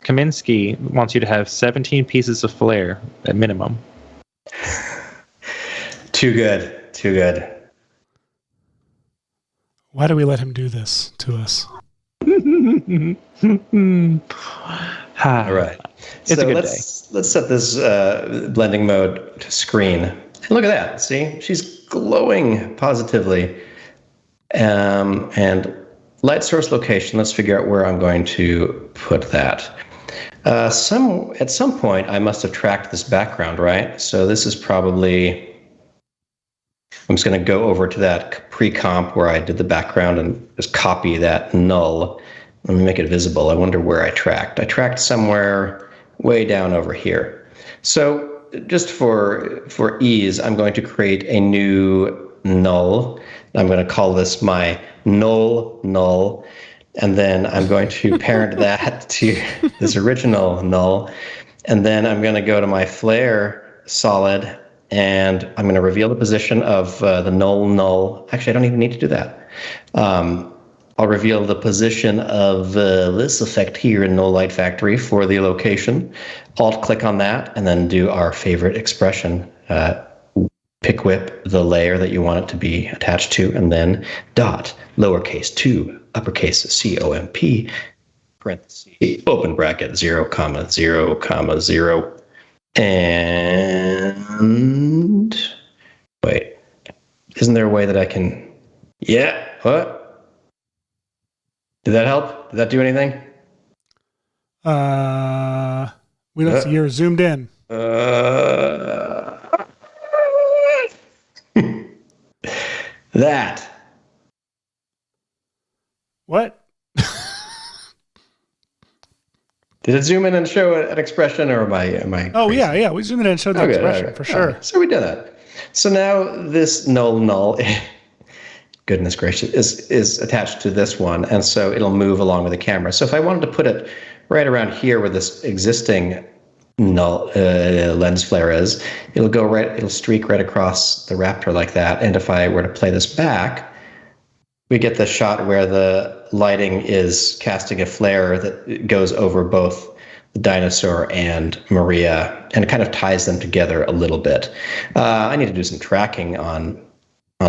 Kaminski wants you to have 17 pieces of flare at minimum. Too good. Too good. Why do we let him do this to us? All right. It's a good day. Let's set this blending mode to screen. And look at that. See, she's glowing positively. And light source location. Let's figure out where I'm going to put that. At some point, I must have tracked this background, right? So this is probably... I'm just going to go over to that pre-comp where I did the background and just copy that null. Let me make it visible. I wonder where I tracked. I tracked somewhere way down over here. So just for ease, I'm going to create a new null. I'm going to call this my null, and then I'm going to parent that to this original null, and then I'm going to go to my flare solid, and I'm going to reveal the position of the null. Actually, I don't even need to do that. I'll reveal the position of this effect here in Null Light Factory for the location. Alt-click on that, and then do our favorite expression. Pick whip the layer that you want it to be attached to, and then dot, lowercase 2, uppercase COMP, parentheses, open bracket, 0, 0, 0. And wait, isn't there a way that I can... Yeah, what? Did that help? Did that do anything? We don't see you're zoomed in. That. What? Did it zoom in and show an expression, or am I Oh, crazy? yeah. We zoomed in and showed the expression, for sure. Okay. So we did that. So now this null, goodness gracious, is attached to this one, and so it'll move along with the camera. So if I wanted to put it right around here where this existing null lens flare is, it'll streak right across the Raptor like that. And if I were to play this back, we get the shot where the lighting is casting a flare that goes over both the dinosaur and Maria, and it kind of ties them together a little bit. I need to do some tracking on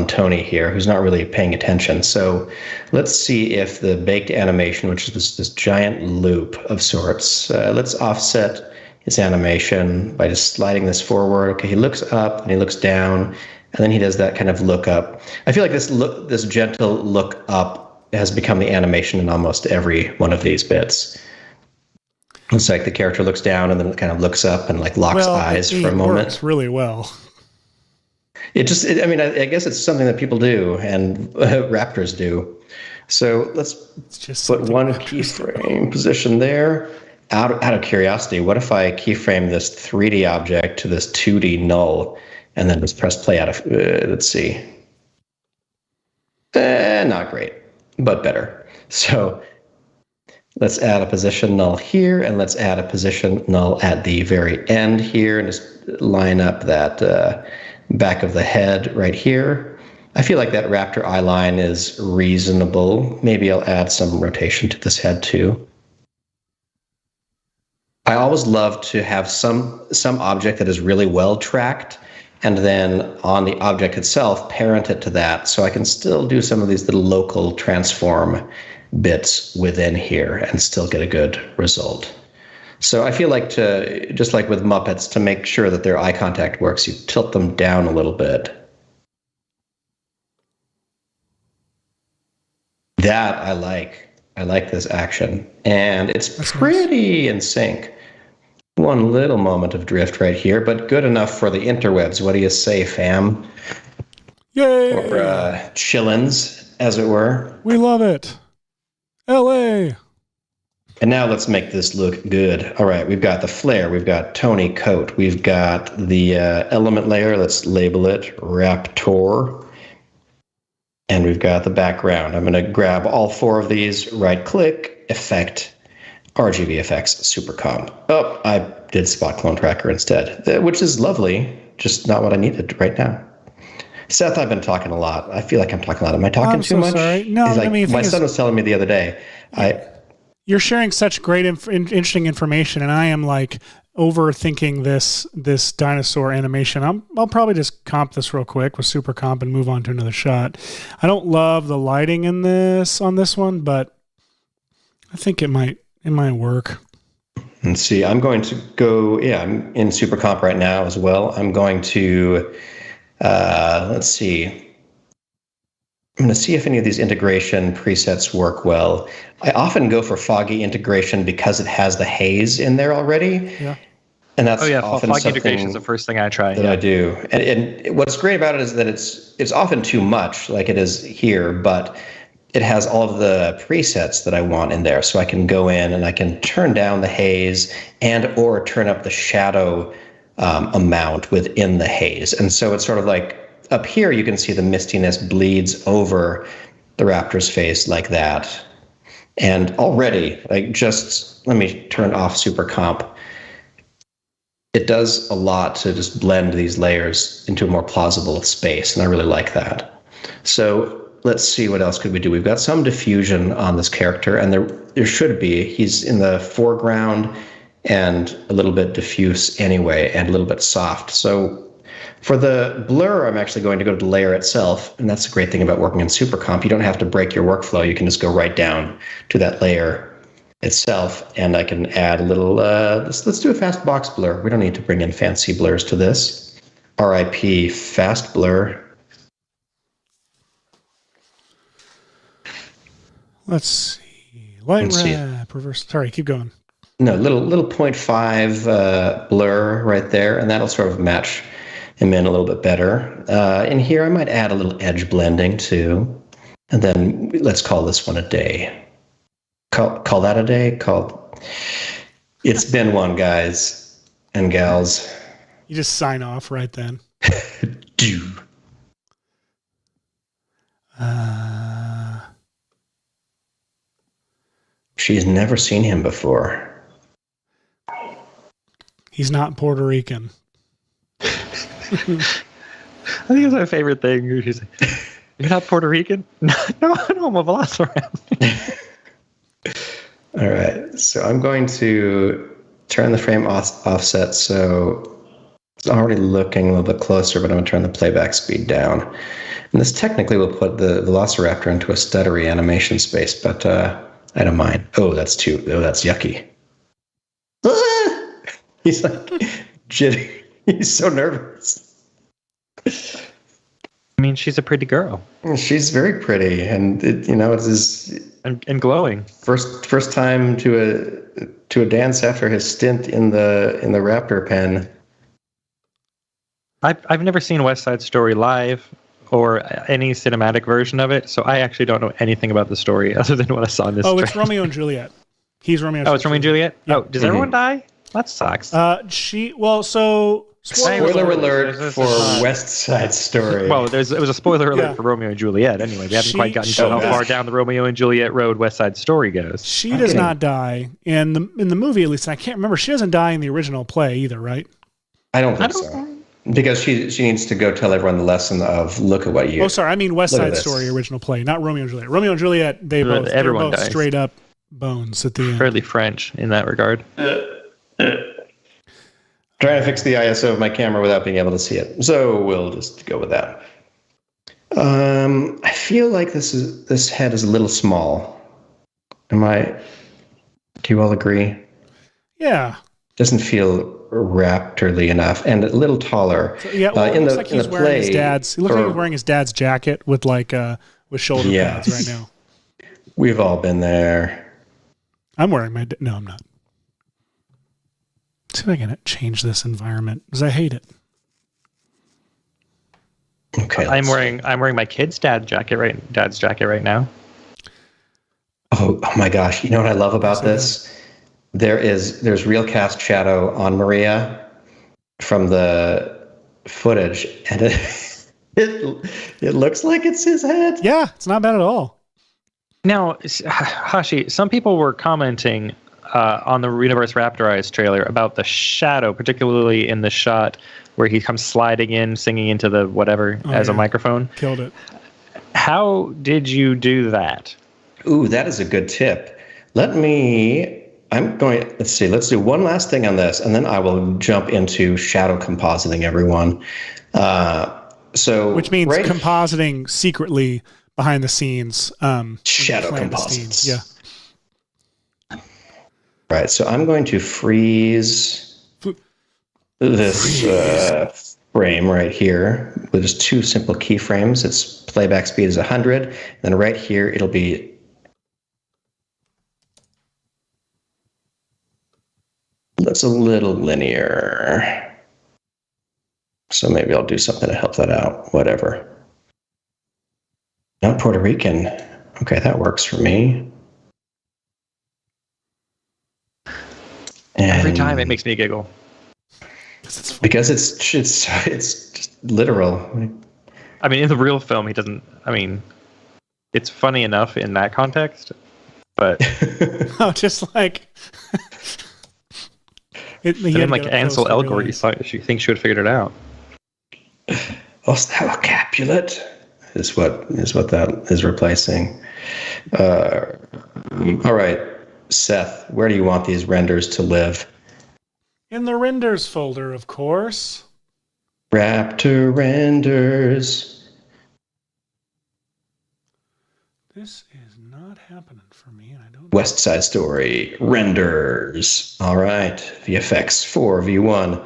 Tony here, who's not really paying attention. So let's see if the baked animation, which is this giant loop of sorts, let's offset his animation by just sliding this forward. Okay, he looks up and he looks down, and then he does that kind of look up. I feel like this gentle look up has become the animation in almost every one of these bits. It's like the character looks down and then it kind of looks up and like locks eyes for a moment. It works really well. I guess it's something that people do, and Raptors do. So let's just put one keyframe position there. Out of curiosity, what if I keyframe this 3D object to this 2D null, and then just press play out of, let's see. Not great, but better. So let's add a position null here, and let's add a position null at the very end here, and just line up that back of the head right here. I feel like that Raptor eye line is reasonable. Maybe I'll add some rotation to this head too. I always love to have some object that is really well tracked, and then on the object itself, parent it to that, so I can still do some of these little local transform bits within here and still get a good result. So I feel like just like with Muppets, to make sure that their eye contact works, you tilt them down a little bit. That I like. I like this action. And it's pretty in sync. One little moment of drift right here, but good enough for the interwebs. What do you say, fam? Yay! Or chillins, as it were. We love it. LA! And now let's make this look good. All right, we've got the flare, we've got Tony coat, we've got the element layer, let's label it Raptor. And we've got the background. I'm gonna grab all four of these, right click, effect, RGB effects, super comp. Oh, I did spot clone tracker instead, which is lovely, just not what I needed right now. Seth, I've been talking a lot. I feel like I'm talking a lot. Am I talking too much? Sorry. No, my son was telling me the other day, you're sharing such great, interesting information, and I am like overthinking this dinosaur animation. I'll probably just comp this real quick with super comp and move on to another shot. I don't love the lighting in this on this one, but I think it might work. Let's see. I'm going to go. Yeah, I'm in super comp right now as well. I'm going to. Let's see. I'm going to see if any of these integration presets work well. I often go for foggy integration because it has the haze in there already. Yeah. And that's often foggy something integration is the first thing I try. that I do. And what's great about it is that it's often too much, like it is here, but it has all of the presets that I want in there. So I can go in and I can turn down the haze and or turn up the shadow amount within the haze. And so it's sort of like up here, you can see the mistiness bleeds over the Raptor's face like that. And already, like, just let me turn off Super Comp. It does a lot to just blend these layers into a more plausible space, and I really like that. So let's see, what else could we do? We've got some diffusion on this character, and there should be. He's in the foreground and a little bit diffuse anyway, and a little bit soft. So for the blur, I'm actually going to go to the layer itself, and that's the great thing about working in Super Comp. You don't have to break your workflow. You can just go right down to that layer itself, and I can add a little, let's do a fast box blur. We don't need to bring in fancy blurs to this. RIP fast blur. Let's see. Light wrap, reverse. Sorry, keep going. No, little 0.5 blur right there, and that'll sort of match him in a little bit better. In here, I might add a little edge blending too. And then let's call this one a day. Call that a day? It's been one, guys and gals. You just sign off right then. Do. She's never seen him before. He's not Puerto Rican. I think it's my favorite thing. She's like, "You're not Puerto Rican?" No, I'm a velociraptor. All right, so I'm going to turn the frame offset so it's already looking a little bit closer, but I'm going to turn the playback speed down. And this technically will put the velociraptor into a stuttery animation space, but I don't mind. Oh, that's yucky. He's like jittery. He's so nervous. I mean, she's a pretty girl. She's very pretty, and it's his and glowing. First time to a dance after his stint in the Raptor pen. I've never seen West Side Story live or any cinematic version of it, so I actually don't know anything about the story other than what I saw in this. It's Romeo and Juliet. He's Romeo. Oh, it's Romeo and Juliet. Yeah. Oh, does everyone die? That sucks. Spoiler alert for West Side Story. Well, it was a spoiler alert for Romeo and Juliet. Anyway, we haven't quite gotten to how far down the Romeo and Juliet road West Side Story goes. She does not die in the movie, at least. I can't remember. She doesn't die in the original play either, right? I don't think so. Because she needs to go tell everyone the lesson of look at what you. Oh, sorry. I mean West Side Story original play, not Romeo and Juliet. Romeo and Juliet, they're both dies. straight up bones at the end. Fairly French in that regard. Trying to fix the ISO of my camera without being able to see it, so we'll just go with that. I feel like this head is a little small. Do you all agree? Yeah. Doesn't feel raptorly enough, and a little taller. So, yeah, well, it looks like he's wearing his dad's. He looks like he's wearing his dad's jacket with with shoulder pads right now. We've all been there. I'm wearing my. No, I'm not. See if I can change this environment because I hate it. Okay, I'm wearing my kid's dad's jacket right now. Oh my gosh! You know what I love about this? There's real cast shadow on Maria from the footage, and it looks like it's his head. Yeah, it's not bad at all. Now, Hashi, some people were commenting on the Universe Raptor Eyes trailer about the shadow, particularly in the shot where he comes sliding in, singing into the whatever a microphone. Killed it. How did you do that? Ooh, that is a good tip. Let's see, let's do one last thing on this, and then I will jump into shadow compositing everyone. Which means compositing secretly behind the scenes. Shadow composites. Yeah. Right, so I'm going to freeze this frame right here with just two simple keyframes. Its playback speed is 100. Then right here, it'll be that's a little linear. So maybe I'll do something to help that out. Whatever. Not Puerto Rican. Okay, that works for me. And Every time it makes me giggle. Because it's just literal. I mean, in the real film, he doesn't. I mean, it's funny enough in that context, but Oh, just like in like Ansel Elgort, she thinks she would have figured it out. What's that? A Capulet is what that is replacing. All right, Seth, where do you want these renders to live? In the renders folder, of course. Raptor renders. This is not happening for me, and I don't. West Side Story renders. All right, VFX 4 V1.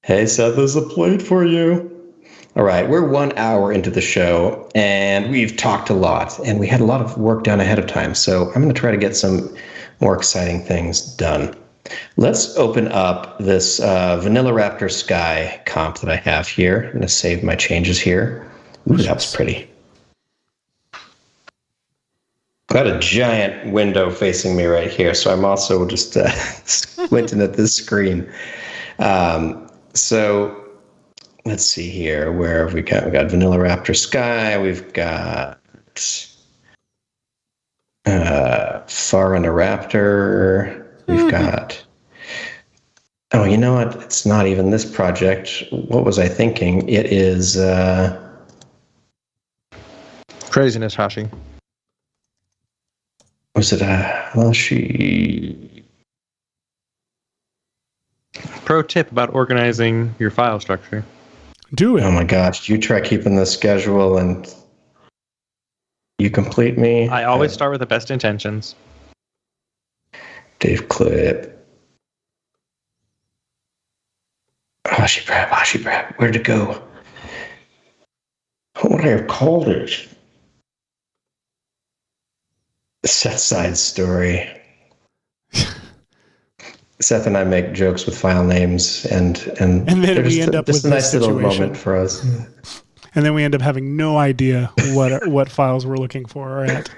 Hey Seth, there's a plate for you. All right, we're 1 hour into the show, and we've talked a lot, and we had a lot of work done ahead of time. So I'm going to try to get some more exciting things done. Let's open up this Vanilla Raptor Sky comp that I have here. I'm going to save my changes here. Ooh, that's pretty. Got a giant window facing me right here, so I'm also just squinting at this screen. So let's see here. Where have we got? We got Vanilla Raptor Sky. We've got Far Under Raptor. We've got. Oh, you know what? It's not even this project. What was I thinking? It is. Craziness, Hashi. Was it Hashi? Pro tip about organizing your file structure. Do it. Oh my gosh! You try keeping the schedule and you complete me. I always start with the best intentions. Dave Clip. Hashi Prep. Where'd it go? What would I have called it? Seth Side Story. Seth and I make jokes with file names, and then we end up with a nice this little situation. moment for us. And then we end up having no idea what files we're looking for or at.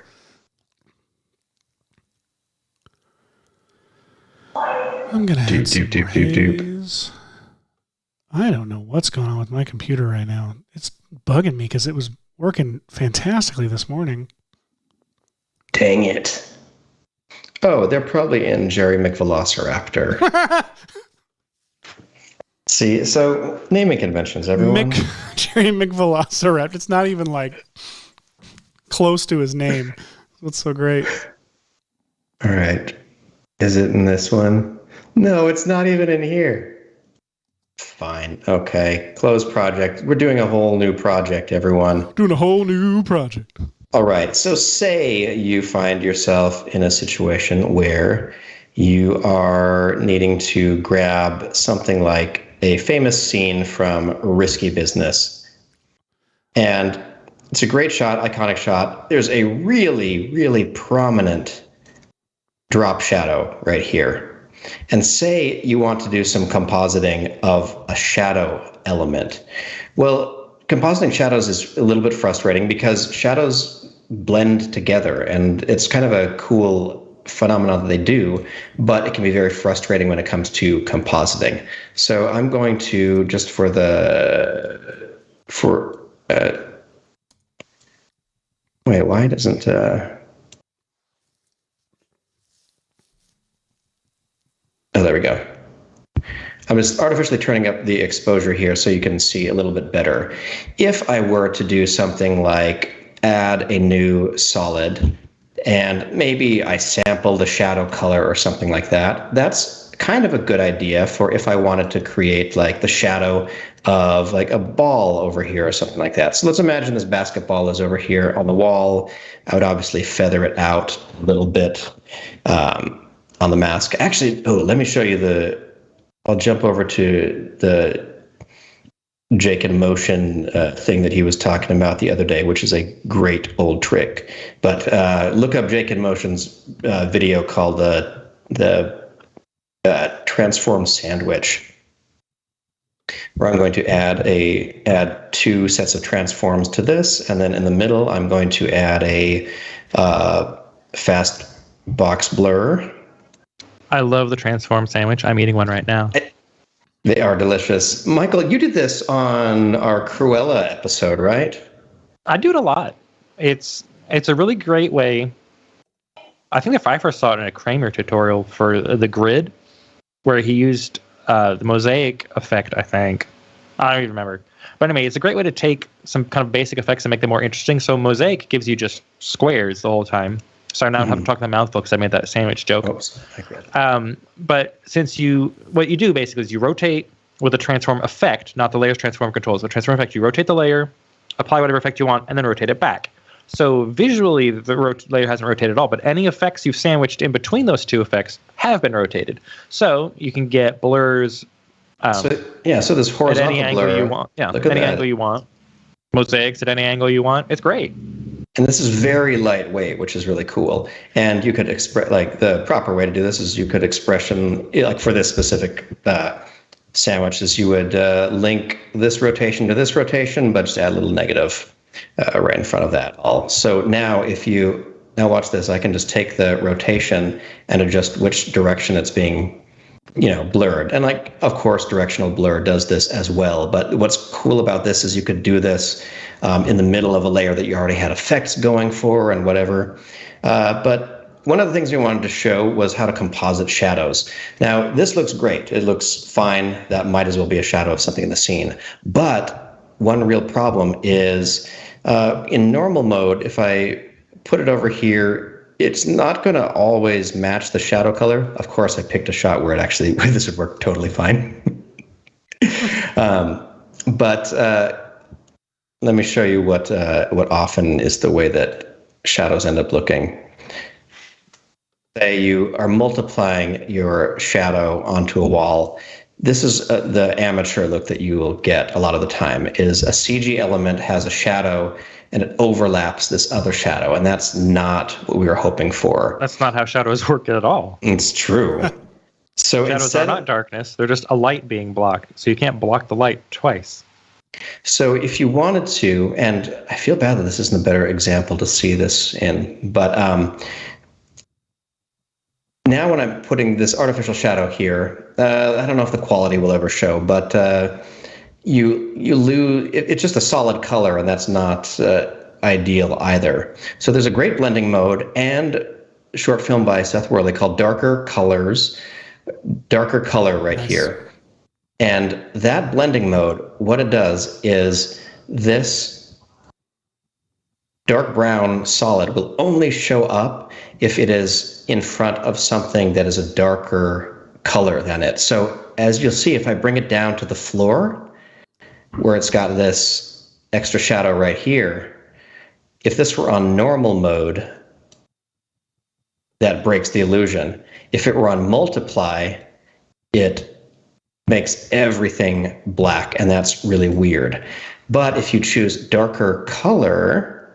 I'm gonna add some haze. I don't know what's going on with my computer right now. It's bugging me because it was working fantastically this morning. Dang it. Oh, they're probably in Jerry McVelociraptor. See, so naming conventions, everyone. Jerry McVelociraptor. It's not even like close to his name. What's so great? All right. Is it in this one? No, it's not even in here. Fine. Okay. Close project. We're doing a whole new project, everyone. Doing a whole new project. All right. So say you find yourself in a situation where you are needing to grab something like a famous scene from Risky Business. And it's a great shot, iconic shot. There's a really, really prominent drop shadow right here. And say you want to do some compositing of a shadow element. Well, compositing shadows is a little bit frustrating because shadows blend together, and it's kind of a cool phenomenon that they do, but it can be very frustrating when it comes to compositing. So I'm going to just wait, why doesn't oh, there we go. I'm just artificially turning up the exposure here so you can see a little bit better. If I were to do something like add a new solid and maybe I sample the shadow color or something like that, that's kind of a good idea for if I wanted to create like the shadow of like a ball over here or something like that. So let's imagine this basketball is over here on the wall. I would obviously feather it out a little bit on the mask. Actually, let me show you I'll jump over to the Jake in Motion thing that he was talking about the other day, which is a great old trick. But look up Jake in Motion's video called the Transform Sandwich, where I'm going to add 2 sets of transforms to this, and then in the middle I'm going to add a fast box blur. I love the transform sandwich. I'm eating one right now. They are delicious. Michael, you did this on our Cruella episode, right? I do it a lot. It's a really great way. I think if I first saw it in a Kramer tutorial for the grid, where he used the mosaic effect, I think. I don't even remember. But anyway, it's a great way to take some kind of basic effects and make them more interesting. So mosaic gives you just squares the whole time. Sorry, now I'm having to talk my mouthful because I made that sandwich joke. But what you do basically is you rotate with a transform effect, not the layer's transform controls. The transform effect, you rotate the layer, apply whatever effect you want, and then rotate it back. So visually, the layer hasn't rotated at all, but any effects you've sandwiched in between those 2 effects have been rotated. So you can get blurs. So this horizontal at any blur. Angle you want. Yeah, any angle you want. Mosaics at any angle you want. It's great. And this is very lightweight, which is really cool. And you could express, like, the proper way to do this is you could expression, like for this specific sandwich, is you would link this rotation to this rotation, but just add a little negative right in front of that all. So now now watch this, I can just take the rotation and adjust which direction it's being, blurred. And like, of course, directional blur does this as well. But what's cool about this is you could do this in the middle of a layer that you already had effects going for and whatever. But one of the things we wanted to show was how to composite shadows. Now, this looks great. It looks fine. That might as well be a shadow of something in the scene. But one real problem is in normal mode, if I put it over here, it's not going to always match the shadow color. Of course, I picked a shot where this would work totally fine. But let me show you what often is the way that shadows end up looking. Say you are multiplying your shadow onto a wall. This is the amateur look that you will get a lot of the time, is a CG element has a shadow and it overlaps this other shadow, and that's not what we were hoping for. That's not how shadows work at all. It's true. So shadows are not darkness. They're just a light being blocked. So you can't block the light twice. So if you wanted to, and I feel bad that this isn't a better example to see this in, but now when I'm putting this artificial shadow here, I don't know if the quality will ever show, but you lose, it's just a solid color, and that's not ideal either. So there's a great blending mode and a short film by Seth Worley called Darker Color right here. And that blending mode, what it does is this dark brown solid will only show up if it is in front of something that is a darker color than it. So as you'll see, if I bring it down to the floor, where it's got this extra shadow right here, if this were on normal mode, that breaks the illusion. If it were on multiply, it makes everything black, and that's really weird. But if you choose darker color,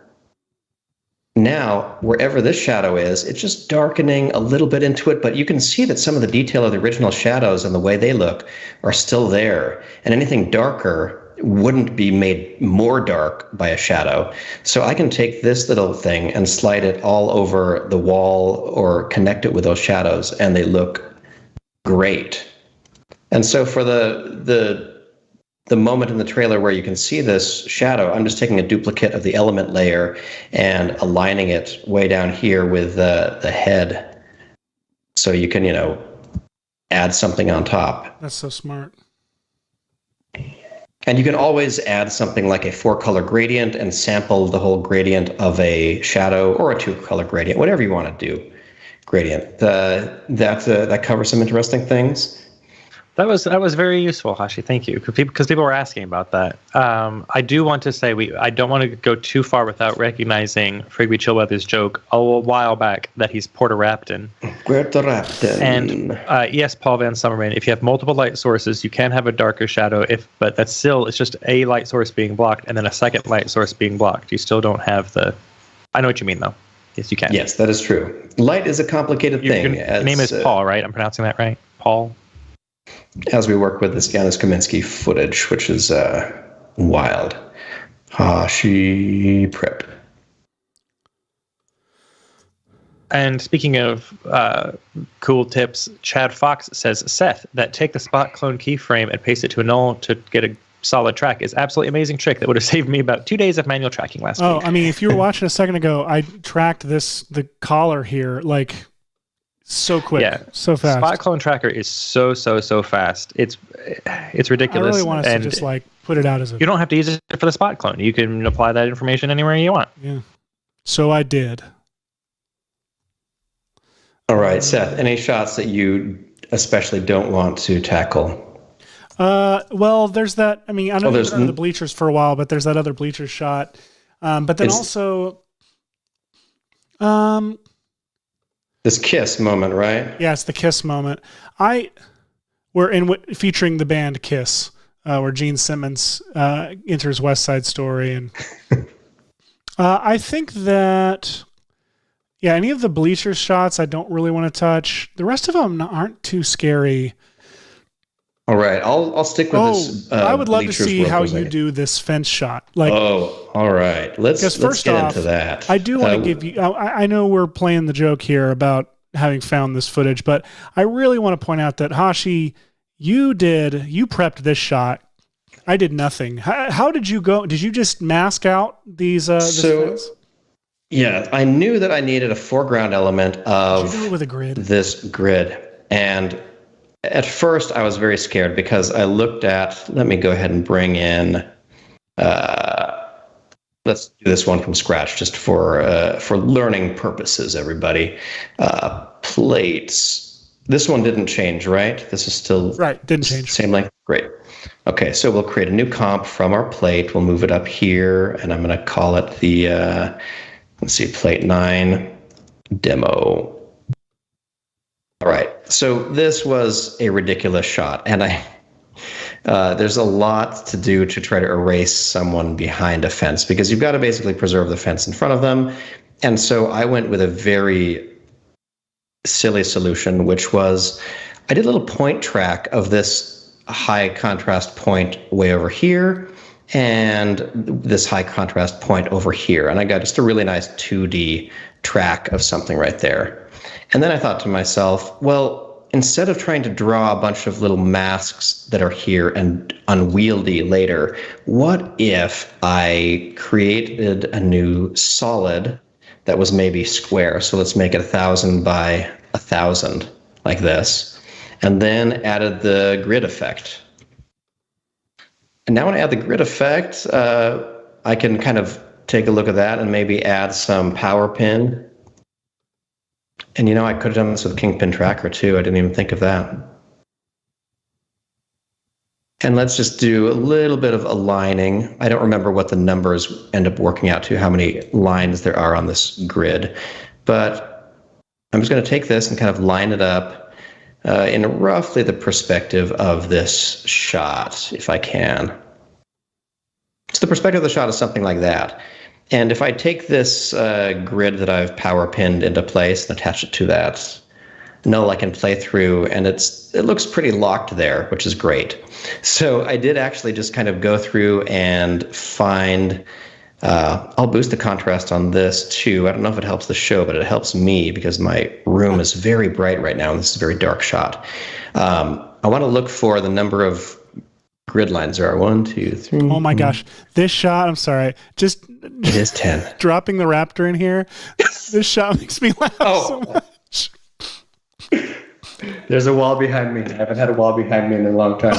now wherever this shadow is, it's just darkening a little bit into it, but you can see that some of the detail of the original shadows and the way they look are still there, and anything darker wouldn't be made more dark by a shadow. So I can take this little thing and slide it all over the wall or connect it with those shadows, and they look great. And so for the moment in the trailer where you can see this shadow, I'm just taking a duplicate of the element layer and aligning it way down here with the head. So you can, add something on top. That's so smart. And you can always add something like a 4-color gradient and sample the whole gradient of a shadow, or a 2-color gradient, whatever you want to do. Gradient. That covers some interesting things. That was very useful, Hashi. Thank you, because people were asking about that. I do want to say I don't want to go too far without recognizing Frigby Chillweather's joke a while back that he's Porter Rapton. Puerto Rapton. And yes, Paul Van Summerman, if you have multiple light sources, you can have a darker shadow. But that's still, it's just a light source being blocked and then a second light source being blocked. You still don't have the. I know what you mean, though. Yes, you can. Yes, that is true. Light is a complicated thing. Your name is Paul, right? I'm pronouncing that right, Paul. As we work with this Janusz Kaminski footage, which is wild. Hashi prep. And speaking of cool tips, Chad Fox says, Seth, that take the spot clone keyframe and paste it to a null to get a solid track is absolutely amazing trick that would have saved me about 2 days of manual tracking last week. Oh, I mean, if you were watching a second ago, I tracked the collar here, like, so quick, so fast. Spot clone tracker is so fast. It's ridiculous. I really want us to just like put it out as a. You don't have to use it for the spot clone. You can apply that information anywhere you want. Yeah. So I did. All right, Seth. Any shots that you especially don't want to tackle? Well, there's that. I mean, I know there's the bleachers for a while, but there's that other bleacher shot. But then also, this kiss moment, right? Yeah, it's the kiss moment. We're featuring the band Kiss, where Gene Simmons enters West Side Story, and I think that any of the bleachers shots I don't really want to touch. The rest of them aren't too scary. All right, I'll stick with this. I would love to see how you do this fence shot. Like, all right. Let's get into that. I do want to give you. I know we're playing the joke here about having found this footage, but I really want to point out that Hashi, you prepped this shot. I did nothing. How did you go? Did you just mask out these? This fence? Yeah, I knew that I needed a foreground element of did you do it with a grid? This grid, and at first, I was very scared because I looked at. Let me go ahead and bring in. Let's do this one from scratch, just for learning purposes. Everybody, plates. This one didn't change, right? This is still right. Didn't change. Same length. Great. Okay, so we'll create a new comp from our plate. We'll move it up here, and I'm going to call it the. Let's see, plate 9 demo. All right, so this was a ridiculous shot, and there's a lot to do to try to erase someone behind a fence because you've got to basically preserve the fence in front of them. And so I went with a very silly solution, which was I did a little point track of this high contrast point way over here and this high contrast point over here. And I got just a really nice 2D track of something right there. And then I thought to myself, well, instead of trying to draw a bunch of little masks that are here and unwieldy later, what if I created a new solid that was maybe square? So let's make it 1,000 by 1,000 like this, and then added the grid effect. And now when I add the grid effect, I can kind of take a look at that and maybe add some power pin. And I could have done this with Kingpin Tracker too. I didn't even think of that. And let's just do a little bit of aligning. I don't remember what the numbers end up working out to, how many lines there are on this grid. But I'm just going to take this and kind of line it up in roughly the perspective of this shot, if I can. So the perspective of the shot is something like that. And if I take this grid that I've power pinned into place and attach it to that null, I can play through, and it looks pretty locked there, which is great. So I did actually just kind of go through and find. I'll boost the contrast on this too. I don't know if it helps the show, but it helps me because my room is very bright right now, and this is a very dark shot. I want to look for the number of grid lines there are. 1, 2, 3. Oh my gosh. This shot, I'm sorry. Just it is 10. Dropping the Raptor in here. This shot makes me laugh so much. There's a wall behind me. I haven't had a wall behind me in a long time.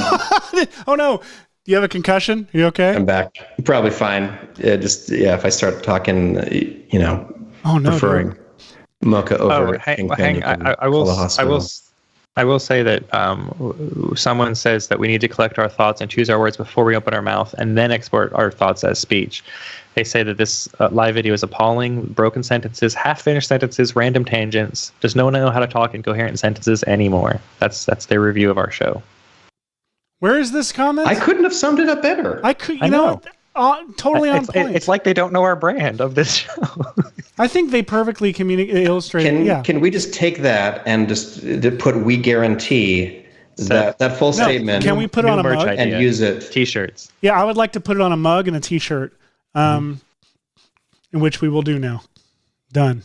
Oh no. Do you have a concussion? Are you okay? I'm back. Probably fine. If I start talking, preferring mocha over. Hang. I will I will say that someone says that we need to collect our thoughts and choose our words before we open our mouth and then export our thoughts as speech. They say that this live video is appalling, broken sentences, half-finished sentences, random tangents. Does no one know how to talk in coherent sentences anymore? That's their review of our show. Where is this comment? I couldn't have summed it up better. You know totally on point. It's like they don't know our brand of this show. I think they perfectly illustrate. Can we just take that and just put "we guarantee" that full statement? Can we put it on a mug and use it? T-shirts. Yeah, I would like to put it on a mug and a T-shirt, in which we will do now. Done.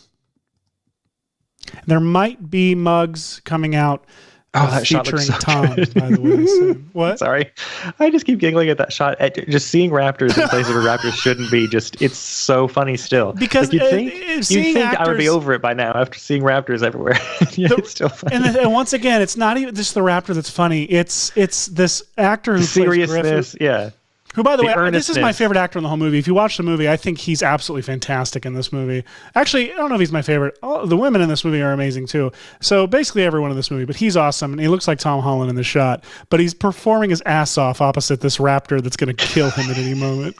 There might be mugs coming out. That shot featuring looks so Tom, good. by the way. So, what? Sorry. I just keep giggling at that shot. Just seeing raptors in places where raptors shouldn't be, it's so funny still. Because you'd think I would be over it by now after seeing raptors everywhere. It's still funny. And once again, it's not even just the raptor that's funny. It's this actor who plays Griff, who, by the way, this is my favorite actor in the whole movie. If you watch the movie, I think he's absolutely fantastic in this movie. Actually, I don't know if he's my favorite. The women in this movie are amazing too. So basically everyone in this movie, but he's awesome, and he looks like Tom Holland in the shot. But he's performing his ass off opposite this raptor that's going to kill him at any moment.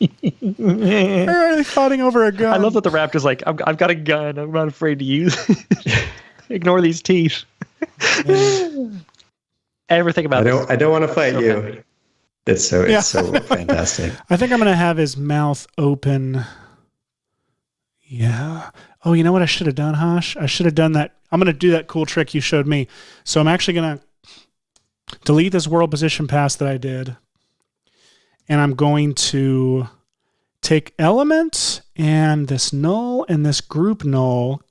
Are they fighting over a gun? I love that the raptor's like, I've got a gun. I'm not afraid to use it. Ignore these teeth. Everything about this. I don't want to fight you. Funny. It's so fantastic. I think I'm going to have his mouth open. Yeah. Oh, you know what I should have done, Hash? I should have done that. I'm going to do that cool trick you showed me. So I'm actually going to delete this world position pass that I did. And I'm going to take element and this null and this group null.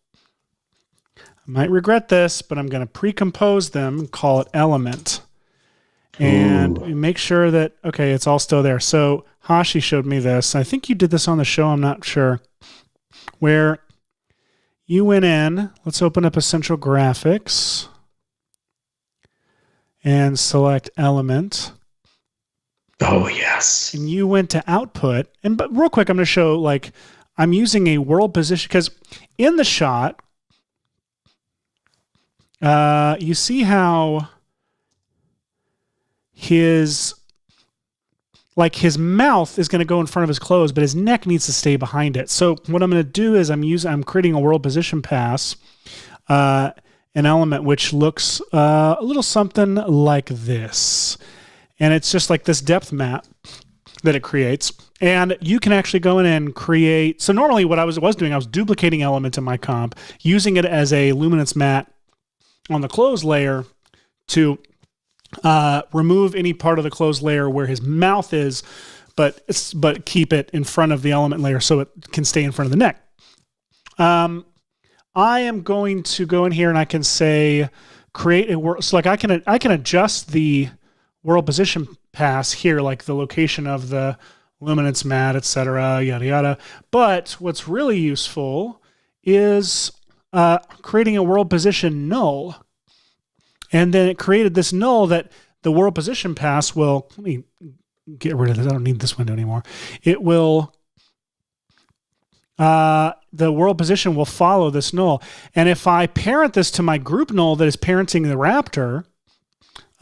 I might regret this, but I'm going to pre-compose them and call it element. And make sure that, okay, it's all still there. So Hashi showed me this. I think you did this on the show. I'm not sure. Where you went in, let's open up Essential Graphics and select element. Oh, yes. And you went to output. But real quick, I'm going to show, I'm using a world position because in the shot, you see how his mouth is going to go in front of his clothes, but his neck needs to stay behind it. So what I'm going to do is I'm creating a world position pass, an element which looks a little something like this. And it's just like this depth map that it creates. And you can actually go in and create. So normally what I was doing, I was duplicating element in my comp, using it as a luminance mat on the clothes layer to remove any part of the closed layer where his mouth is, but keep it in front of the element layer so it can stay in front of the neck. I am going to go in here and I can say create a world. So I can adjust the world position pass here, like the location of the luminance mat, etc., yada yada. But what's really useful is creating a world position null. And then it created this null that the world position pass will, let me get rid of this. I don't need this window anymore. It will, the world position will follow this null. And if I parent this to my group null that is parenting the raptor,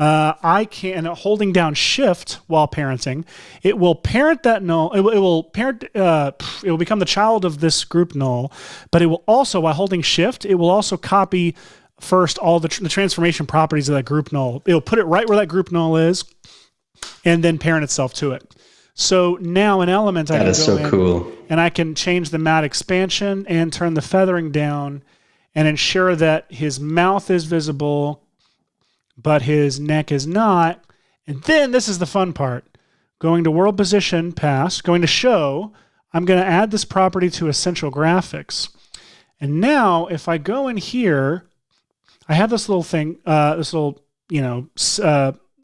I can, holding down shift while parenting, it will parent that null. It will parent, it will become the child of this group null, but it will also, while holding shift, it will also copy first all the transformation properties of that group null. It'll put it right where that group null is and then parent itself to it. So now an element I can go in cool. And I can change the mat expansion and turn the feathering down and ensure that his mouth is visible, but his neck is not. And then this is the fun part. Going to world position pass, going to show, I'm going to add this property to Essential Graphics. And now if I go in here, I have this little thing, this little,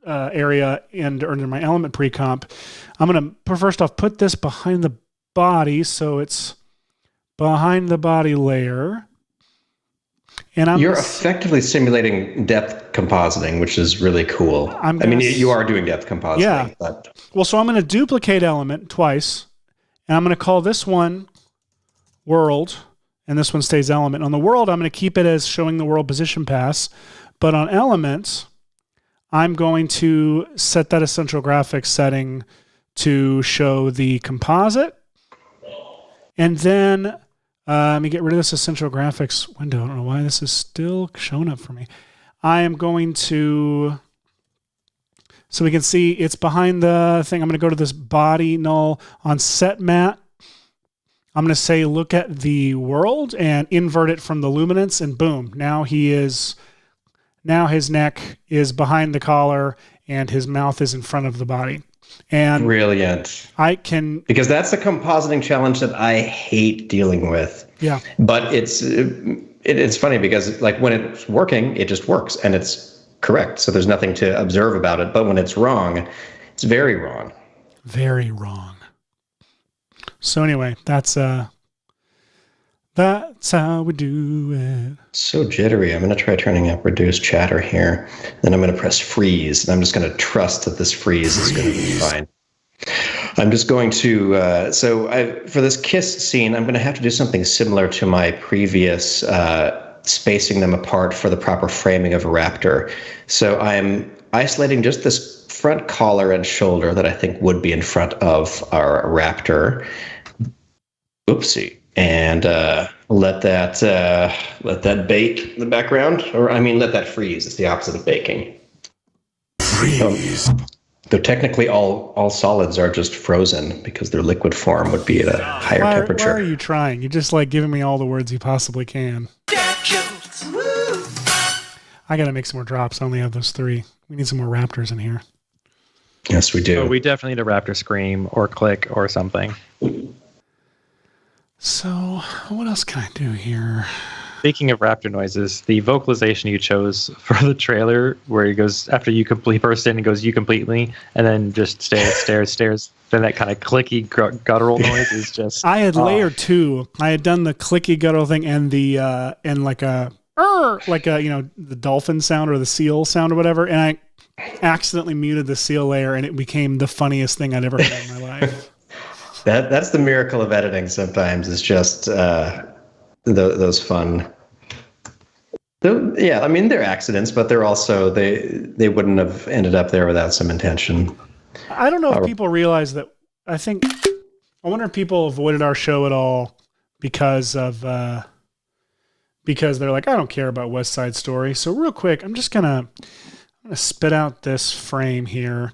area under my element pre-comp. I'm going to first off put this behind the body, so it's behind the body layer. And you're effectively simulating depth compositing, which is really cool. You are doing depth compositing. Yeah. But. Well, so I'm going to duplicate element twice, and I'm going to call this one world, and this one stays element. On the world, I'm going to keep it as showing the world position pass, but on element, I'm going to set that essential graphics setting to show the composite. And then let me get rid of this essential graphics window. I don't know why this is still showing up for me. I am going to, so we can see it's behind the thing. I'm going to go to this body null on set matte. I'm going to say, look at the world and invert it from the luminance, and boom. Now his neck is behind the collar and his mouth is in front of the body. And brilliant. Because that's the compositing challenge that I hate dealing with. Yeah. But it's funny because like when it's working, it just works and it's correct. So there's nothing to observe about it. But when it's wrong, it's very wrong. Very wrong. So anyway, that's how we do it. So jittery. I'm going to try turning up reduce chatter here. Then I'm going to press freeze. And I'm just going to trust that this freeze is going to be fine. I'm just going to, for this kiss scene, I'm going to have to do something similar to my previous spacing them apart for the proper framing of a raptor. So I'm isolating just this front collar and shoulder that I think would be in front of our raptor. Oopsie. And let that bake in the background, or I mean, let that freeze. It's the opposite of baking. Freeze. Though technically, all solids are just frozen because their liquid form would be at a higher temperature. Why are you trying? You're just like giving me all the words you possibly can. I gotta make some more drops. I only have those 3. We need some more raptors in here. Yes, we do. Oh, we definitely need a raptor scream or click or something. So, what else can I do here? Speaking of raptor noises, the vocalization you chose for the trailer, where he goes after you complete burst in and goes you completely, and then just stares. Then that kind of clicky guttural noise is just. I had layered 2. I had done the clicky guttural thing and the and like a the dolphin sound or the seal sound or whatever, and I accidentally muted the seal layer, and it became the funniest thing I'd ever heard in my life. That's the miracle of editing. Sometimes it's just those fun. Yeah, I mean they're accidents, but they're also they wouldn't have ended up there without some intention. I don't know if people realize that. I wonder if people avoided our show at all because they're like, I don't care about West Side Story. So real quick, I'm gonna spit out this frame here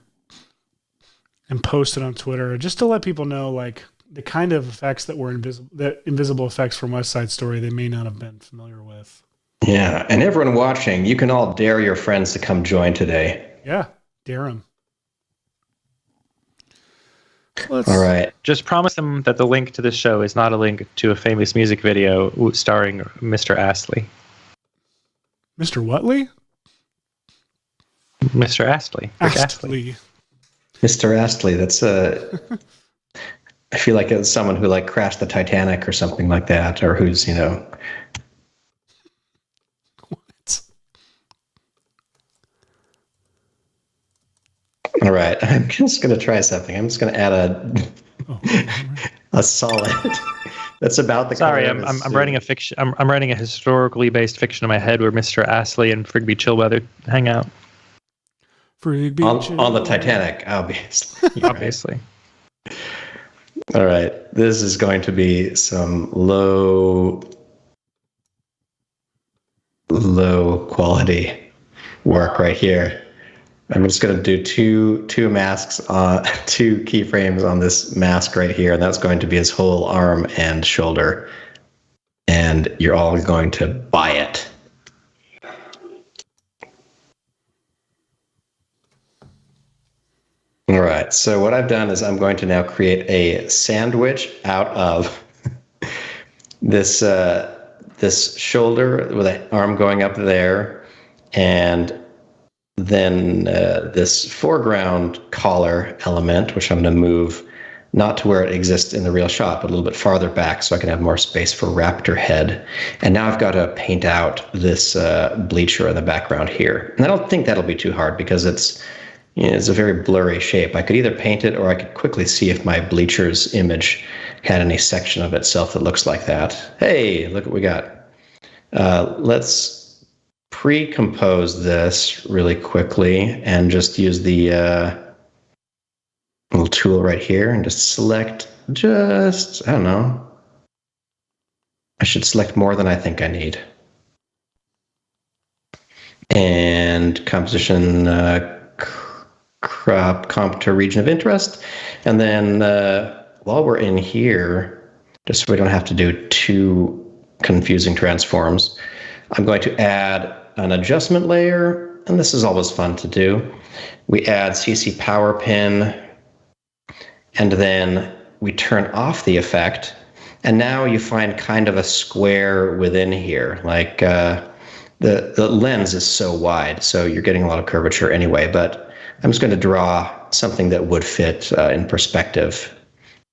and post it on Twitter just to let people know like the kind of effects that were invisible effects from West Side Story they may not have been familiar with. Yeah, and everyone watching, you can all dare your friends to come join today. Yeah, dare them. All right. Just promise them that the link to this show is not a link to a famous music video starring Mr. Astley. Mr. Whatley? Mr. Astley. Astley. Mr. Astley, that's I feel like it's someone who like crashed the Titanic or something like that, or who's, What? All right, I'm just going to try something. I'm just going to add a solid that's about the Sorry, color I'm writing a fiction. I'm writing a historically based fiction in my head where Mr. Astley and Frigby Chillweather hang out. Frigby on the Titanic, obviously. Obviously. All right, this is going to be some low quality work right here. I'm just going to do two masks, 2 keyframes on this mask right here, and that's going to be his whole arm and shoulder. And you're all going to buy it. All right, so what I've done is I'm going to now create a sandwich out of this shoulder with an arm going up there, and then this foreground collar element, which I'm going to move not to where it exists in the real shot, but a little bit farther back so I can have more space for raptor head. And now I've got to paint out this bleacher in the background here. And I don't think that'll be too hard because it's a very blurry shape. I could either paint it or I could quickly see if my bleacher's image had any section of itself that looks like that. Hey, look what we got. Let's pre-compose this really quickly and just use the little tool right here and just select I don't know. I should select more than I think I need. And composition crop comp to region of interest. And then while we're in here, just so we don't have to do too confusing transforms, I'm going to add an adjustment layer. And this is always fun to do. We add CC power pin, and then we turn off the effect. And now you find kind of a square within here. Like the lens is so wide, so you're getting a lot of curvature anyway. But I'm just going to draw something that would fit in perspective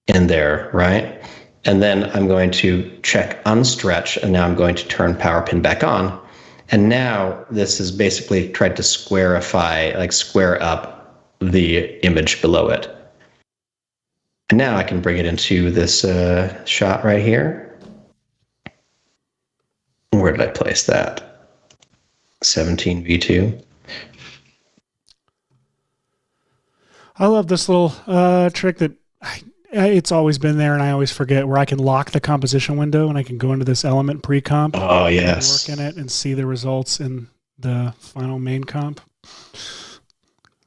in there, right? And then I'm going to check unstretch, and now I'm going to turn power pin back on. And now this is basically tried to squarify, like square up the image below it. And now I can bring it into this shot right here. Where did I place that? 17v2. I love this little trick that it's always been there, and I always forget, where I can lock the composition window and I can go into this element pre-comp. Oh, yes. Work in it and see the results in the final main comp.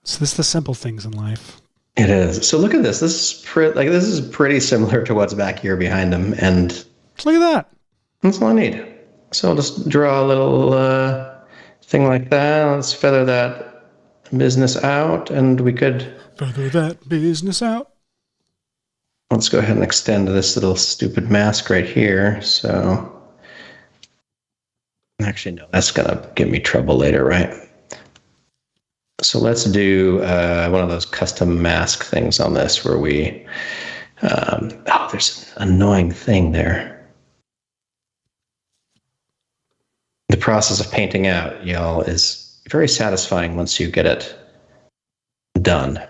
So this is the simple things in life. It is. So look at this. This is pretty similar to what's back here behind him, and look at that. That's all I need. So I'll just draw a little thing like that. Let's feather that business out, and we could feather that business out. Let's go ahead and extend this little stupid mask right here. So actually, no, that's gonna give me trouble later, right? So let's do one of those custom mask things on this where we, there's an annoying thing there. The process of painting out, y'all, is very satisfying once you get it done.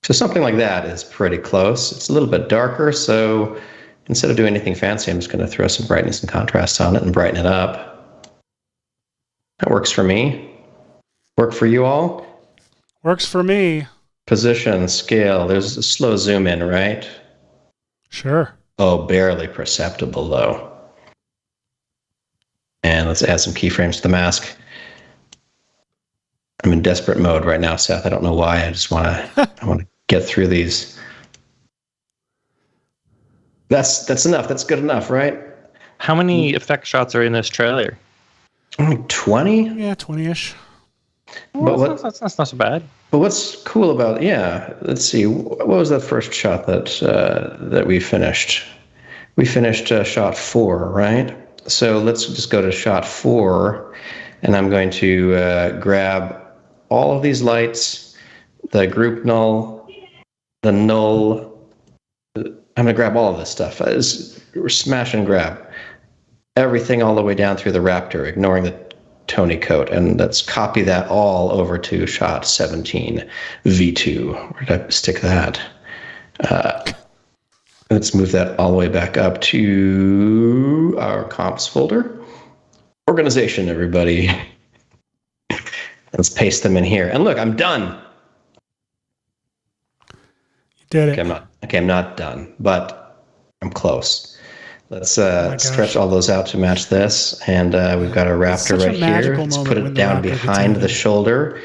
So something like that is pretty close. It's a little bit darker, so instead of doing anything fancy, I'm just going to throw some brightness and contrast on it and brighten it up. That works for me. Work for you all? Works for me. Position, scale. There's a slow zoom in, right? Sure. Oh, barely perceptible though. And let's add some keyframes to the mask. I'm in desperate mode right now, Seth. I don't know why. I just want to get through these. That's enough. That's good enough, right? How many effect shots are in this trailer? Only 20? Yeah, 20-ish. Well, that's not so bad. But what's cool about, let's see, what was that first shot that we finished? We finished shot 4, right? So let's just go to shot 4, and I'm going to grab all of these lights, the group null, the null. I'm going to grab all of this stuff. Smash and grab everything all the way down through the Raptor, ignoring the Tony coat, and let's copy that all over to shot 17 V2. Where did I stick that? Let's move that all the way back up to our comps folder. Organization, everybody. Let's paste them in here. And look, I'm done. You did it. I'm not done, but I'm close. Let's stretch all those out to match this. And we've got our Raptor right here. Let's put it down behind the shoulder.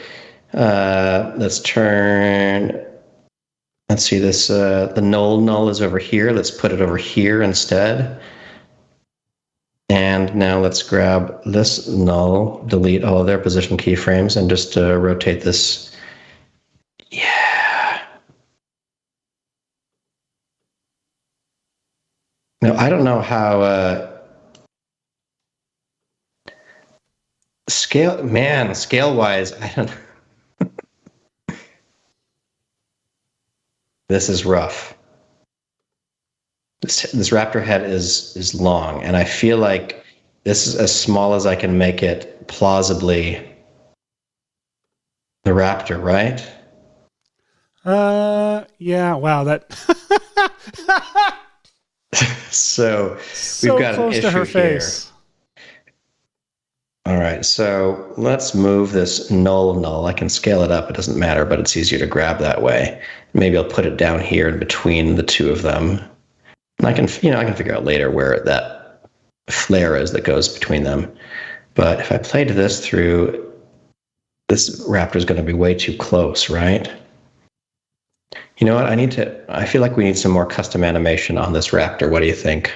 Let's turn... Let's see this. The null is over here. Let's put it over here instead. And now let's grab this null, delete all of their position keyframes, and just rotate this. Yeah. Now, I don't know how scale-wise, I don't know. This is rough. This Raptor head is long, and I feel like this is as small as I can make it plausibly the Raptor, right? Yeah. Wow. That. So So we've got close an to her issue here. face. All right, so let's move this null. I can scale it up. It doesn't matter, but it's easier to grab that way. Maybe I'll put it down here in between the two of them. And I can figure out later where that flare is that goes between them. But if I played this through, this raptor is going to be way too close, right? You know what? I feel like we need some more custom animation on this raptor. What do you think?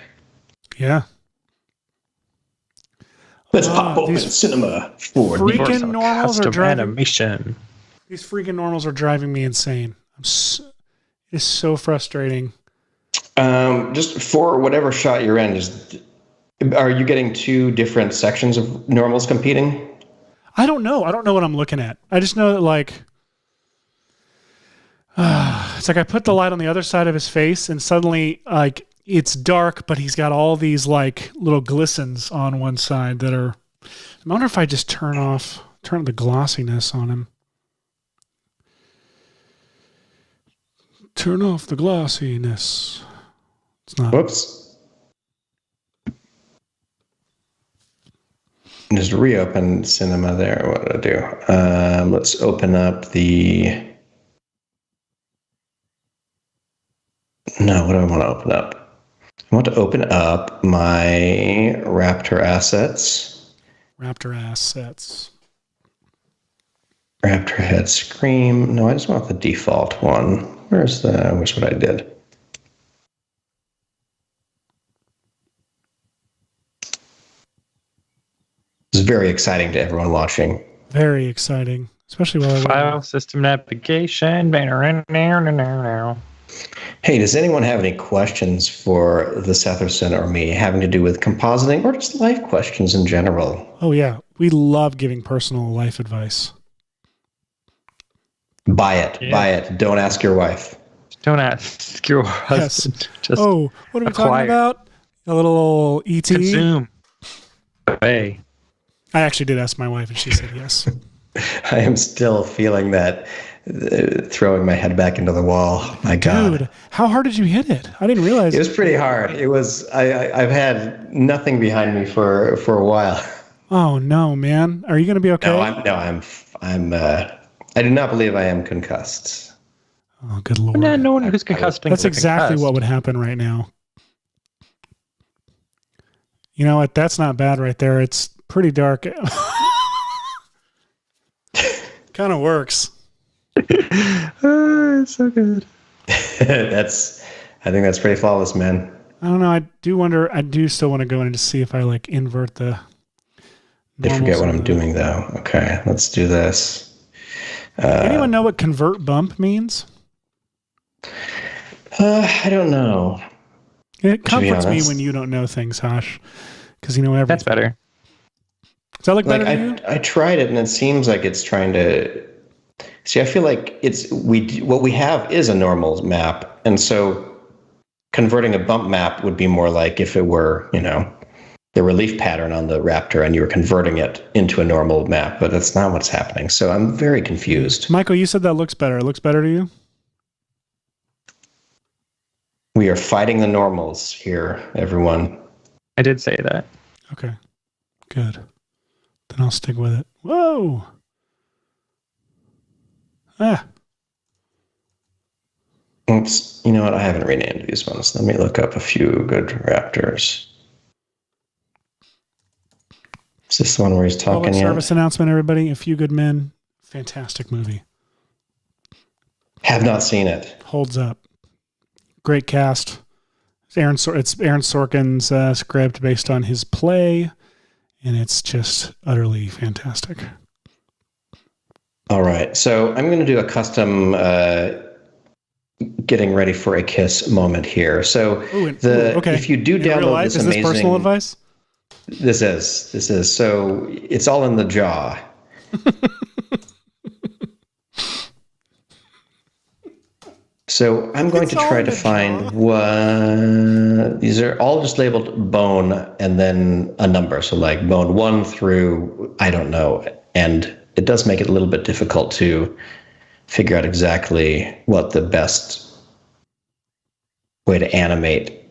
Yeah. Let's pop open cinema for freaking normals are driving animation. These freaking normals are driving me insane. It is so frustrating. Just for whatever shot you're in, are you getting two different sections of normals competing? I don't know. I don't know what I'm looking at. I just know that like it's like I put the light on the other side of his face and suddenly like it's dark, but he's got all these like little glistens on one side that are. I wonder if I just turn the glossiness on him. Turn off the glossiness. It's not. Whoops. Just reopen cinema there. What did I do? Let's open up the. No, what do I want to open up? I want to open up my Raptor assets. Raptor assets. Raptor head scream. No, I just want the default one. Where's what I did? It's very exciting to everyone watching. Very exciting, especially while File system navigation. Hey, does anyone have any questions for the Setherson or me having to do with compositing or just life questions in general? Oh, yeah. We love giving personal life advice. Buy it. Yeah. Buy it. Don't ask your wife. Don't ask your husband. Yes. Just what are we talking about? A little ET? Consume. Hey. I actually did ask my wife and she said yes. I am still feeling that throwing my head back into the wall. My God. Dude, how hard did you hit it? I didn't realize. It was pretty hard. It was, I've had nothing behind me for a while. Oh no, man. Are you going to be okay? I do not believe I am concussed. Oh, good Lord. No one who's concussed. That's exactly what would happen right now. You know what? That's not bad right there. It's pretty dark. Kind of works. It's so good. I think that's pretty flawless, man. I don't know. I do still want to go in and just see if I like invert the. I forget what I'm doing though. Okay, let's do this. Anyone know what convert bump means? I don't know. It comforts me when you don't know things, Hash, because you know everything. That's better. Does that look better to you? I tried it and it seems like it's trying to. See, I feel like what we have is a normal map, and so converting a bump map would be more like if it were, the relief pattern on the Raptor and you were converting it into a normal map, but that's not what's happening. So I'm very confused. Michael, you said that looks better. It looks better to you? We are fighting the normals here, everyone. I did say that. Okay, good. Then I'll stick with it. Whoa! Oops. You know what? I haven't renamed these ones. Let me look up a few good Raptors. Is this the one where he's talking? Public service announcement, everybody. A Few Good Men. Fantastic movie. Have not seen it. Holds up. Great cast. It's Aaron Sorkin's script based on his play, and it's just utterly fantastic. All right. So I'm going to do a custom getting ready for a kiss moment here. So okay. If you do download this amazing... Is this personal advice? This is. So it's all in the jaw. So I'm going to try to find what... These are all just labeled bone and then a number. So like bone 1 through, I don't know. And it does make it a little bit difficult to figure out exactly what the best way to animate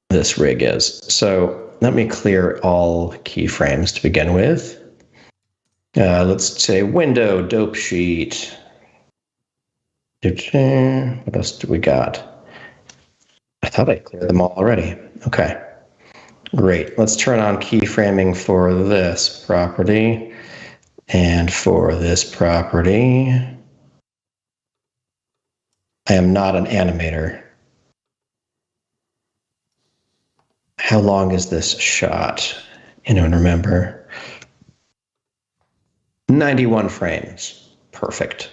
this rig is. So let me clear all keyframes to begin with. Let's say window, dope sheet. What else do we got? I thought I cleared them all already. Okay, great. Let's turn on keyframing for this property and for this property. I am not an animator. How long is this shot? Anyone remember? 91 frames. Perfect.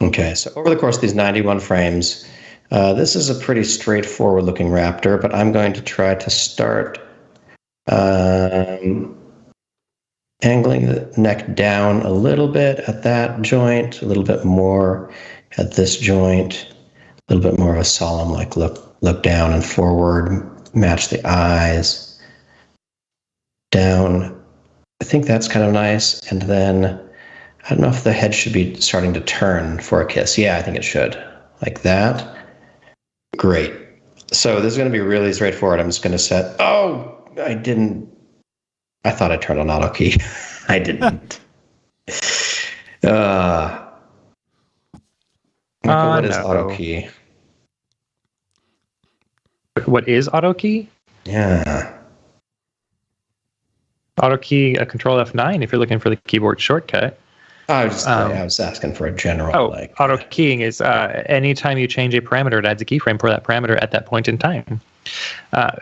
Okay, so over the course of these 91 frames, this is a pretty straightforward looking raptor, but I'm going to try to start angling the neck down a little bit at that joint, a little bit more at this joint, a little bit more of a solemn like look down and forward, match the eyes, down. I think that's kind of nice. And then I don't know if the head should be starting to turn for a kiss. Yeah, I think it should. Like that. Great. So this is going to be really straightforward. I'm just going to set, I thought I turned on auto key. I didn't. What is auto key? What is auto key? Yeah. Auto key, Control F9 if you're looking for the keyboard shortcut. I was asking for a general. Auto keying is anytime you change a parameter, it adds a keyframe for that parameter at that point in time.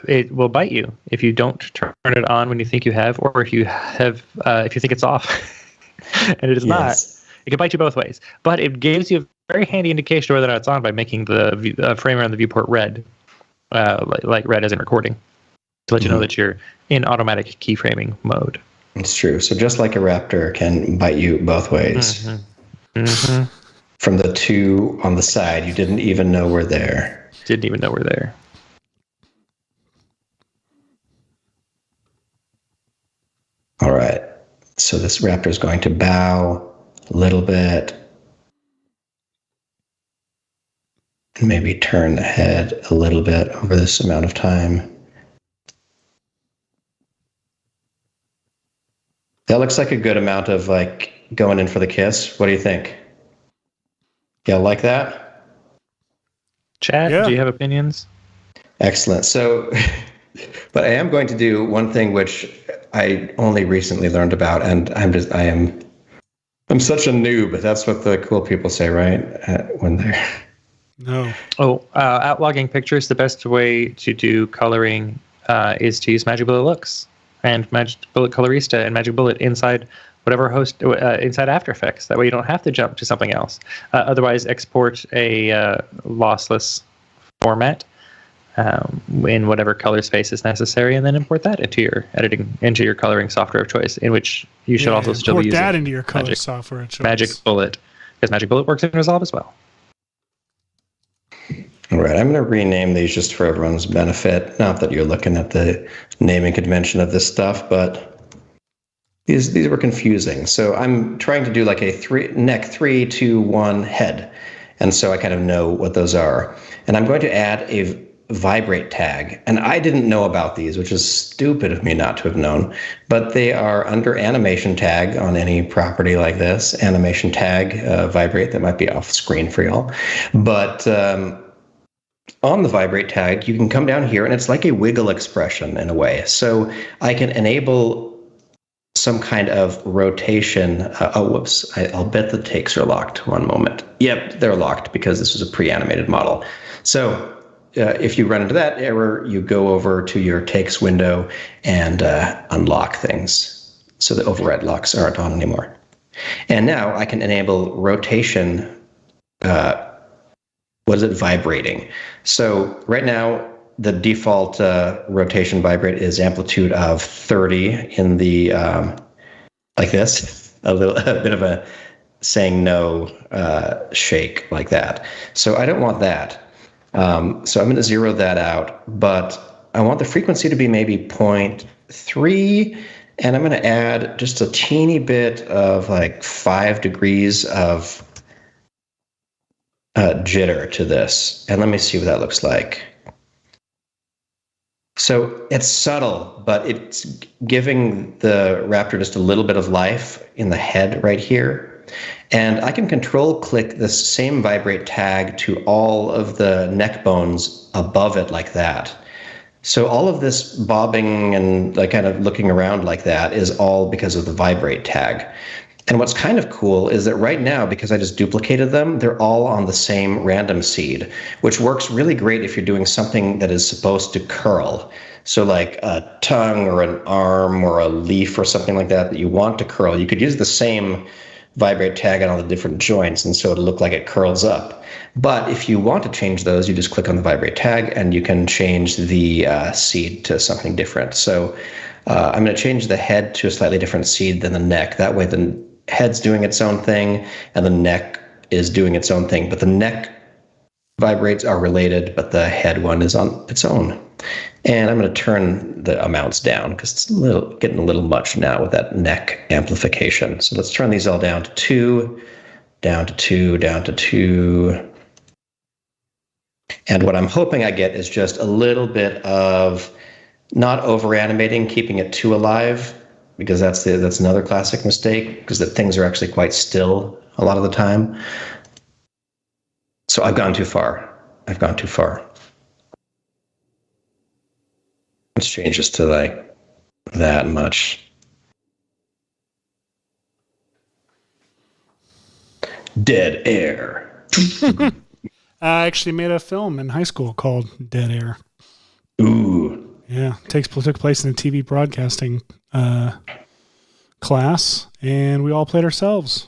It will bite you if you don't turn it on when you think you have, or if you have, if you think it's off, and it is not. It can bite you both ways. But it gives you a very handy indication of whether or not it's on by making the frame around the viewport red, like red as in recording, to let you know that you're in automatic keyframing mode. It's true. So just like a raptor can bite you both ways. From the two on the side, you didn't even know were there. All right. So this raptor is going to bow a little bit. And maybe turn the head a little bit over this amount of time. That looks like a good amount of like going in for the kiss. What do you think? Yeah, like that? Chad, do you have opinions? Excellent. So, but I am going to do one thing which I only recently learned about, and I'm such a noob. That's what the cool people say, right? When they're no. Outlogging pictures. The best way to do coloring is to use Magic Bullet Looks and Magic Bullet Colorista and Magic Bullet inside whatever host inside After Effects. That way you don't have to jump to something else. Otherwise, export a lossless format in whatever color space is necessary, and then import that into your coloring software of choice. In which you should also still be using that into your color software of choice. Magic Bullet, because Magic Bullet works in Resolve as well. All right, I'm going to rename these just for everyone's benefit. Not that you're looking at the naming convention of this stuff, but these were confusing. So I'm trying to do like a neck 3, 2, 1 head. And so I kind of know what those are. And I'm going to add a vibrate tag. And I didn't know about these, which is stupid of me not to have known. But they are under animation tag on any property like this. Animation tag, vibrate, that might be off screen for y'all. But on the vibrate tag, you can come down here and it's like a wiggle expression in a way. So I can enable some kind of rotation. Whoops. I'll bet the takes are locked. One moment. Yep, they're locked because this was a pre-animated model. So if you run into that error, you go over to your takes window and unlock things. So the override locks aren't on anymore. And now I can enable rotation. Vibrating. So right now, the default rotation vibrate is amplitude of 30 in the, like this, a bit of a saying no shake like that. So I don't want that. So I'm going to zero that out, but I want the frequency to be maybe 0.3 And I'm going to add just a teeny bit of like 5 degrees of jitter to this. And let me see what that looks like. So it's subtle, but it's giving the raptor just a little bit of life in the head right here. And I can control click this same vibrate tag to all of the neck bones above it like that. So all of this bobbing and like kind of looking around like that is all because of the vibrate tag. And what's kind of cool is that right now, because I just duplicated them, they're all on the same random seed, which works really great if you're doing something that is supposed to curl. So like a tongue or an arm or a leaf or something like that you want to curl. You could use the same vibrate tag on all the different joints, and so it'll look like it curls up. But if you want to change those, you just click on the vibrate tag and you can change the seed to something different. So I'm going to change the head to a slightly different seed than the neck. That way the head's doing its own thing and the neck is doing its own thing. But the neck vibrates are related, but the head one is on its own. And I'm going to turn the amounts down because it's getting a little much now with that neck amplification. So let's turn these all down to 2, down to 2, down to 2. And what I'm hoping I get is just a little bit of not over animating, keeping it too alive, because that's another classic mistake, because that things are actually quite still a lot of the time. So I've gone too far. Let's change this to like that much. Dead air. I actually made a film in high school called Dead Air. Ooh. Yeah, took place in a TV broadcasting class, and we all played ourselves.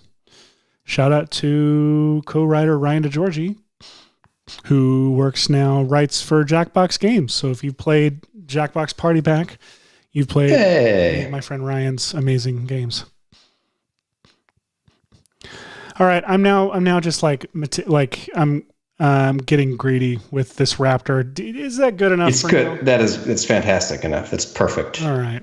Shout out to co-writer Ryan DeGiorgi, who writes for Jackbox Games. So if you've played Jackbox Party Pack, you've played my friend Ryan's amazing games. All right, I'm now just like I'm getting greedy with this raptor. Is that good enough? It's good. Now? It's fantastic enough. It's perfect. All right.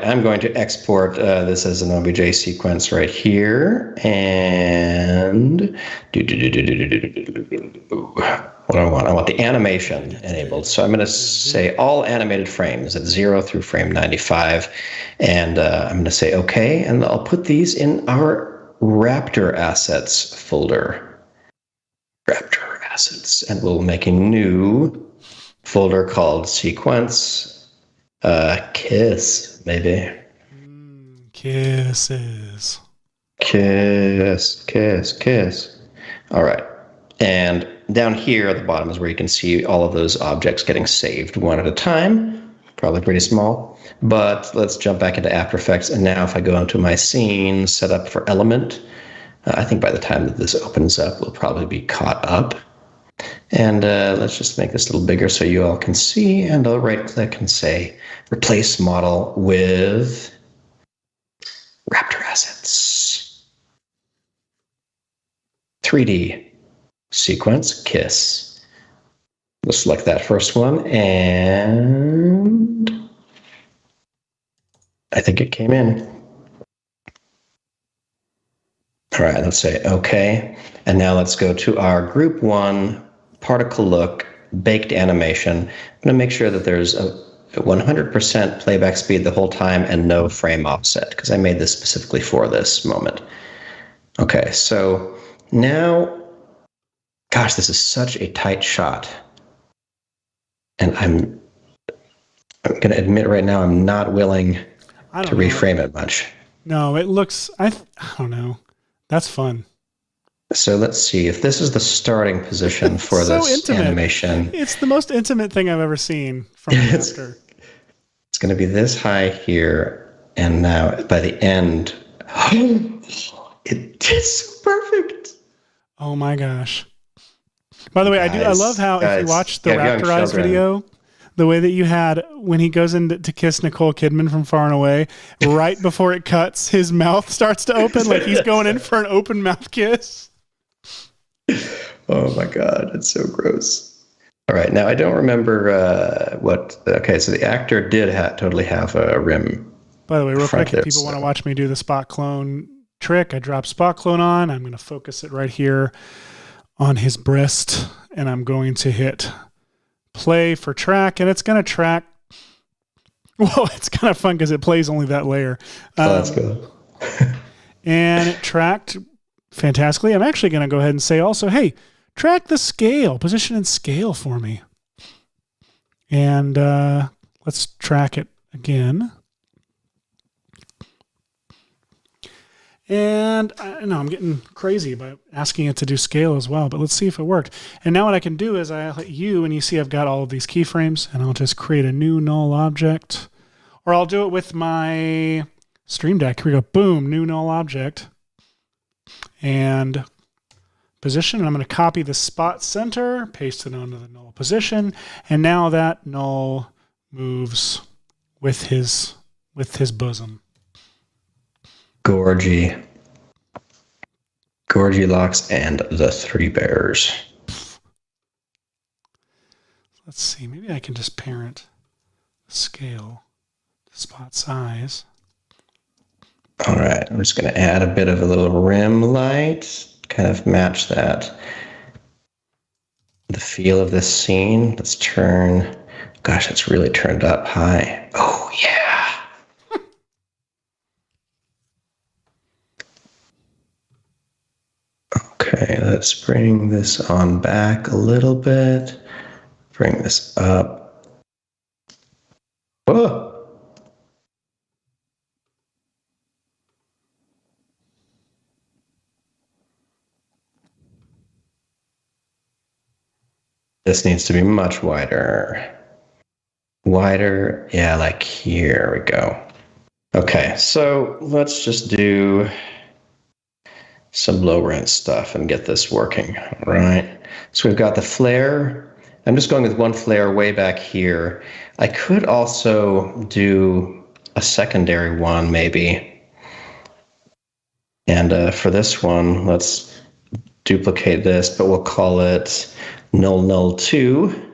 I'm going to export this as an OBJ sequence right here. And what do I want? I want the animation enabled. So I'm going to say all animated frames at 0 through frame 95. And I'm going to say OK. And I'll put these in our Raptor assets folder. Raptor assets. And we'll make a new folder called sequence. Kiss, maybe. Kisses. Kiss. All right. And down here at the bottom is where you can see all of those objects getting saved one at a time. Probably pretty small. But let's jump back into After Effects. And now if I go into my scene set up for element, I think by the time that this opens up, we'll probably be caught up. And let's just make this a little bigger so you all can see. And I'll right click and say replace model with Raptor assets. 3D sequence kiss. We'll select that first one, and I think it came in. All right, let's say OK. And now let's go to our group 1 particle look baked animation. I'm going to make sure that there's a 100% playback speed the whole time and no frame offset, because I made this specifically for this moment. Okay, so now, gosh, this is such a tight shot. And I'm going to admit right now I'm not willing to reframe it much. No, it looks, I don't know. That's fun. So let's see if this is the starting position for so this intimate. Animation. It's the most intimate thing I've ever seen from an actor. It's going to be this high here, and now by the end, it's so perfect. Oh my gosh! By the way, I love how if you watch the Raptor Eyes video, the way that you had when he goes in to kiss Nicole Kidman from Far and Away, right before it cuts, his mouth starts to open like he's going in for an open mouth kiss. Oh my God, it's so gross. All right. Now I don't remember what. Okay, so the actor did totally have a rim. By the way, real quick, there, if people want to watch me do the spot clone trick, I drop spot clone on. I'm going to focus it right here on his breast, and I'm going to hit play for track, and it's going to track. Whoa, it's kind of fun because it plays only that layer. That's good. And it tracked fantastically. I'm actually going to go ahead and say also, hey, track the scale, position and scale for me. And let's track it again. And I know I'm getting crazy by asking it to do scale as well, but let's see if it worked. And now what I can do is I'll hit U, and you see I've got all of these keyframes, and I'll just create a new null object. Or I'll do it with my Stream Deck. Here we go. Boom, new null object. And position. And I'm going to copy the spot center, paste it onto the null position, and now that null moves with his bosom. Gorgie Locks and the Three Bears. Let's see. Maybe I can just parent scale to spot size. All right. I'm just going to add a bit of a little rim light, kind of match that. The feel of this scene. Let's turn. Gosh, it's really turned up high. Oh, yeah. Okay, let's bring this on back a little bit. Bring this up. Whoa. This needs to be much wider. Wider, yeah, like here we go. Okay, so let's just do some low rent stuff and get this working. All right. So we've got the flare. I'm just going with one flare way back here. I could also do a secondary one maybe. And for this one, let's duplicate this, but we'll call it null null 2.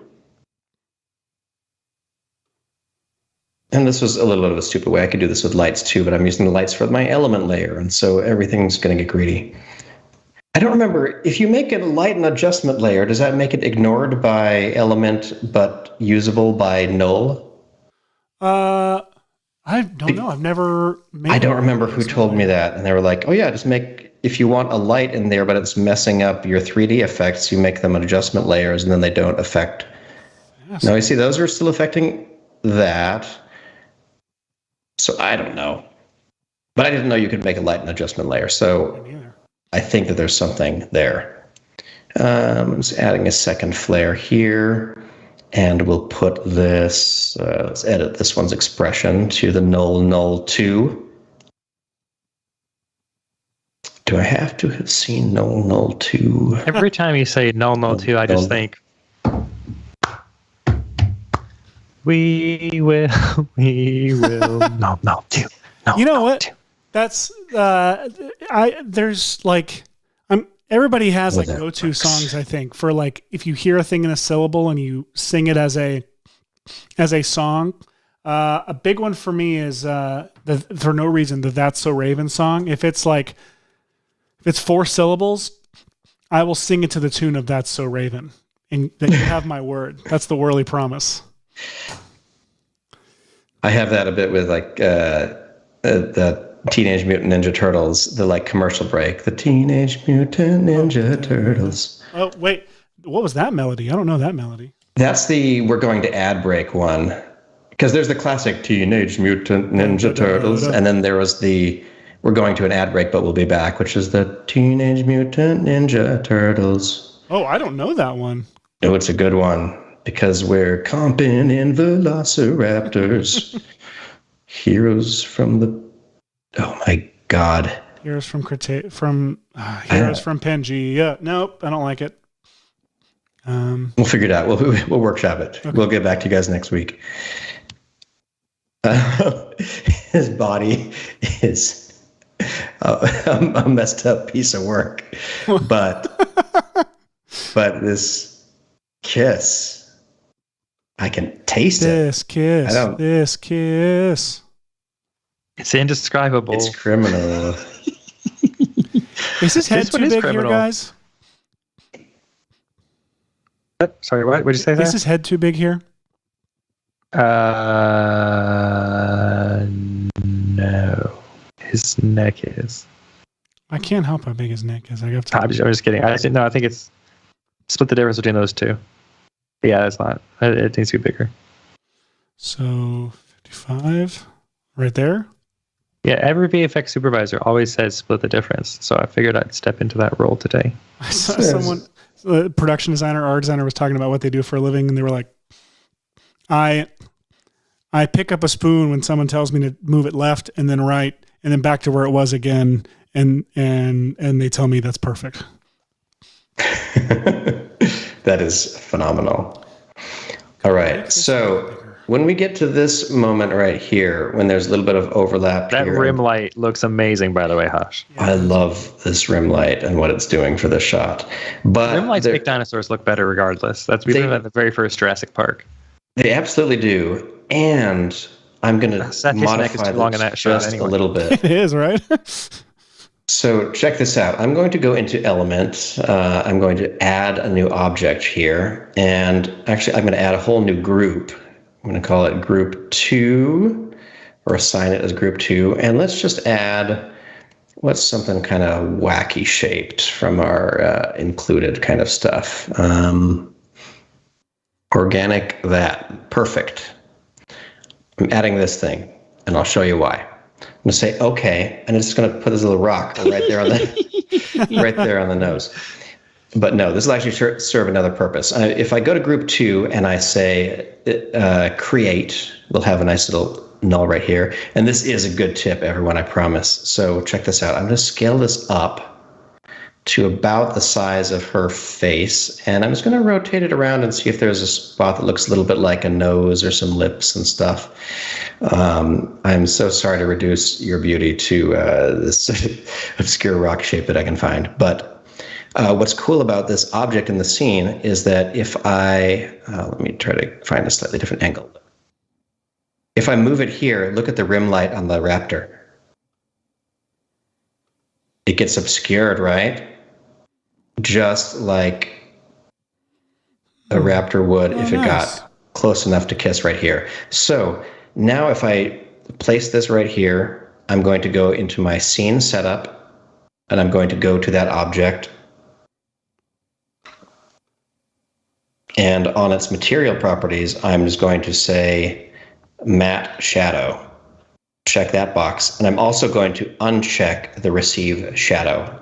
And this was a little bit of a stupid way. I could do this with lights too, but I'm using the lights for my element layer, and so everything's going to get greedy. I don't remember, if you make it a light and adjustment layer, does that make it ignored by element but usable by null? I don't know. I've never made I don't remember who told me that. And they were like, oh yeah, just make, if you want a light in there, but it's messing up your 3D effects, you make them adjustment layers and then they don't affect. Yes. Now you see, those are still affecting that. So I don't know. But I didn't know you could make a light and adjustment layer. So I think that there's something there. I'm just adding a second flare here. And we'll put this, let's edit this one's expression to the null null 2. Do I have to have seen null null 2? Every time you say null null 2, I just think, we will null null 2. You know what? That's there's like everybody has like go-to songs, I think, for like if you hear a thing in a syllable and you sing it as a song. A big one for me is for no reason the That's So Raven song. If it's 4 syllables, I will sing it to the tune of That's So Raven, and that you have my word. That's the Whirly Promise. I have that a bit with like the Teenage Mutant Ninja Turtles, the like commercial break, the Teenage Mutant Ninja Turtles. Oh, wait. What was that melody? I don't know that melody. That's the we're going to ad break one. Because there's the classic Teenage Mutant Ninja Turtles, and then there was the we're going to an ad break, but we'll be back, which is the Teenage Mutant Ninja Turtles. Oh, I don't know that one. Oh, it's a good one. Because we're comping in Velociraptors. Heroes from the... Oh, my God. Heroes from Pangea. Yeah. Nope, I don't like it. We'll figure it out. We'll workshop it. Okay. We'll get back to you guys next week. His body is a messed up piece of work. But this kiss... I can taste This it. kiss. This kiss. It's indescribable. It's criminal. Is his head This one too is big criminal. here, guys? Sorry, what? What did you say there? Is his head too big here? No. His neck is. I can't help how big his neck is. I have to. I'm just kidding. I think it's split the difference between those two. Yeah, it's not. It needs to be bigger. So 55, right there. Yeah, every VFX supervisor always says split the difference. So I figured I'd step into that role today. I saw someone, the production designer, art designer, was talking about what they do for a living, and they were like, I pick up a spoon when someone tells me to move it left and then right and then back to where it was again, and they tell me that's perfect. That is phenomenal. All right, so when we get to this moment right here, when there's a little bit of overlap That here, rim light looks amazing, by the way, Hash. I love this rim light and what it's doing for the shot. But Rim lights make dinosaurs look better regardless. We live at the very first Jurassic Park. They absolutely do. And I'm going to modify this just a little bit. It is, right? So check this out. I'm going to go into Element. I'm going to add a new object here. And actually, I'm going to add a whole new group. I'm going to call it Group 2, or assign it as Group 2. And let's just add, what's something kind of wacky shaped from our included kind of stuff. Organic that. Perfect. I'm adding this thing, and I'll show you why. I'm going to say okay, and it's just going to put this little rock right there on the right there on the nose. But no, this will actually serve another purpose. If I go to Group 2 and I say create, we'll have a nice little null right here. And this is a good tip, everyone, I promise. So check this out. I'm going to scale this up to about the size of her face. And I'm just going to rotate it around and see if there's a spot that looks a little bit like a nose or some lips and stuff. I'm so sorry to reduce your beauty to this obscure rock shape that I can find. But what's cool about this object in the scene is that if I, let me try to find a slightly different angle. If I move it here, look at the rim light on the raptor. It gets obscured, right? Just like a raptor would if it got close enough to kiss right here. So now if I place this right here, I'm going to go into my scene setup, and I'm going to go to that object. And on its material properties, I'm just going to say matte shadow. Check that box. And I'm also going to uncheck the receive shadow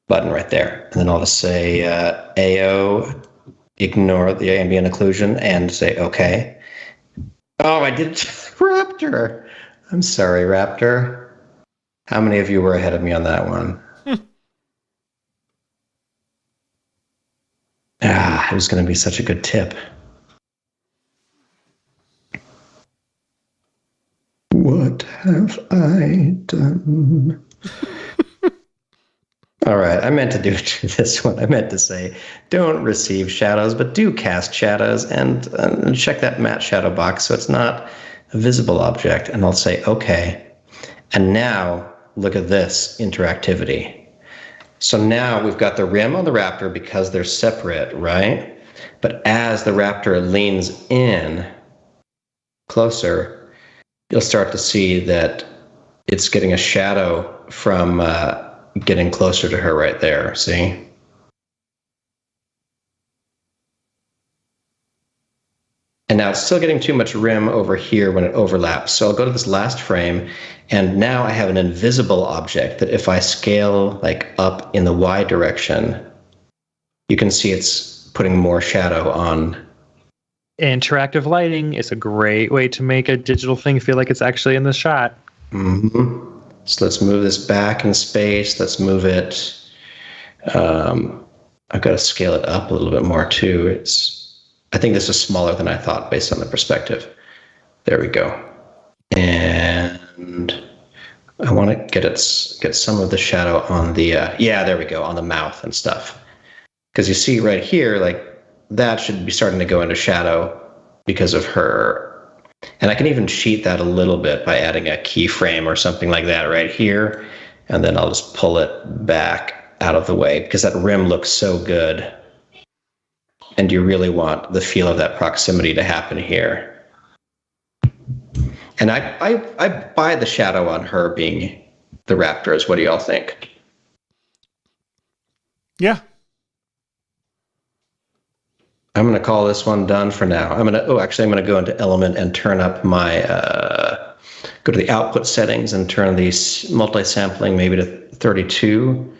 button right there. And then I'll just say AO, ignore the ambient occlusion, and say OK. Oh, I did Raptor. I'm sorry, Raptor. How many of you were ahead of me on that one? It was going to be such a good tip. What have I done? All right, I meant to do this one. I meant to say, don't receive shadows, but do cast shadows, and check that matte shadow box so it's not a visible object. And I'll say, okay. And now look at this interactivity. So now we've got the rim on the raptor because they're separate, right? But as the raptor leans in closer, you'll start to see that it's getting a shadow from getting closer to her right there, see? And now it's still getting too much rim over here when it overlaps. So I'll go to this last frame, and now I have an invisible object that if I scale like up in the Y direction, you can see it's putting more shadow on. Interactive lighting is a great way to make a digital thing feel like it's actually in the shot. Mm-hmm. So let's move this back in space. Let's move it. I've got to scale it up a little bit more too. I think this is smaller than I thought based on the perspective. There we go. And I want to get some of the shadow on the, yeah, there we go, on the mouth and stuff. Because you see right here, like that should be starting to go into shadow because of her. And I can even cheat that a little bit by adding a keyframe or something like that right here. And then I'll just pull it back out of the way because that rim looks so good. And you really want the feel of that proximity to happen here. And I buy the shadow on her being the Raptors. What do y'all think? Yeah. I'm going to call this one done for now. I'm going to go into Element and turn up my, go to the output settings and turn the multi-sampling maybe to 32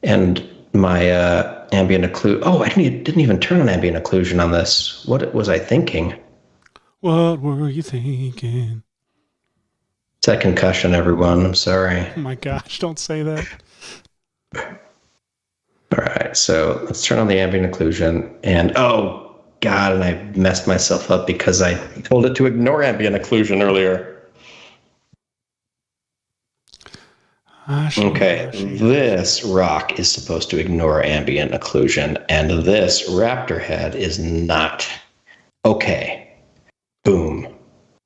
and my ambient occlusion. Oh, I didn't even turn on ambient occlusion on this. What was I thinking? What were you thinking? It's that concussion, everyone. I'm sorry. Oh my gosh, don't say that. All right, so let's turn on the ambient occlusion. And oh, God, and I messed myself up because I told it to ignore ambient occlusion earlier. Okay, this rock is supposed to ignore ambient occlusion, and this raptor head is not. Okay, boom.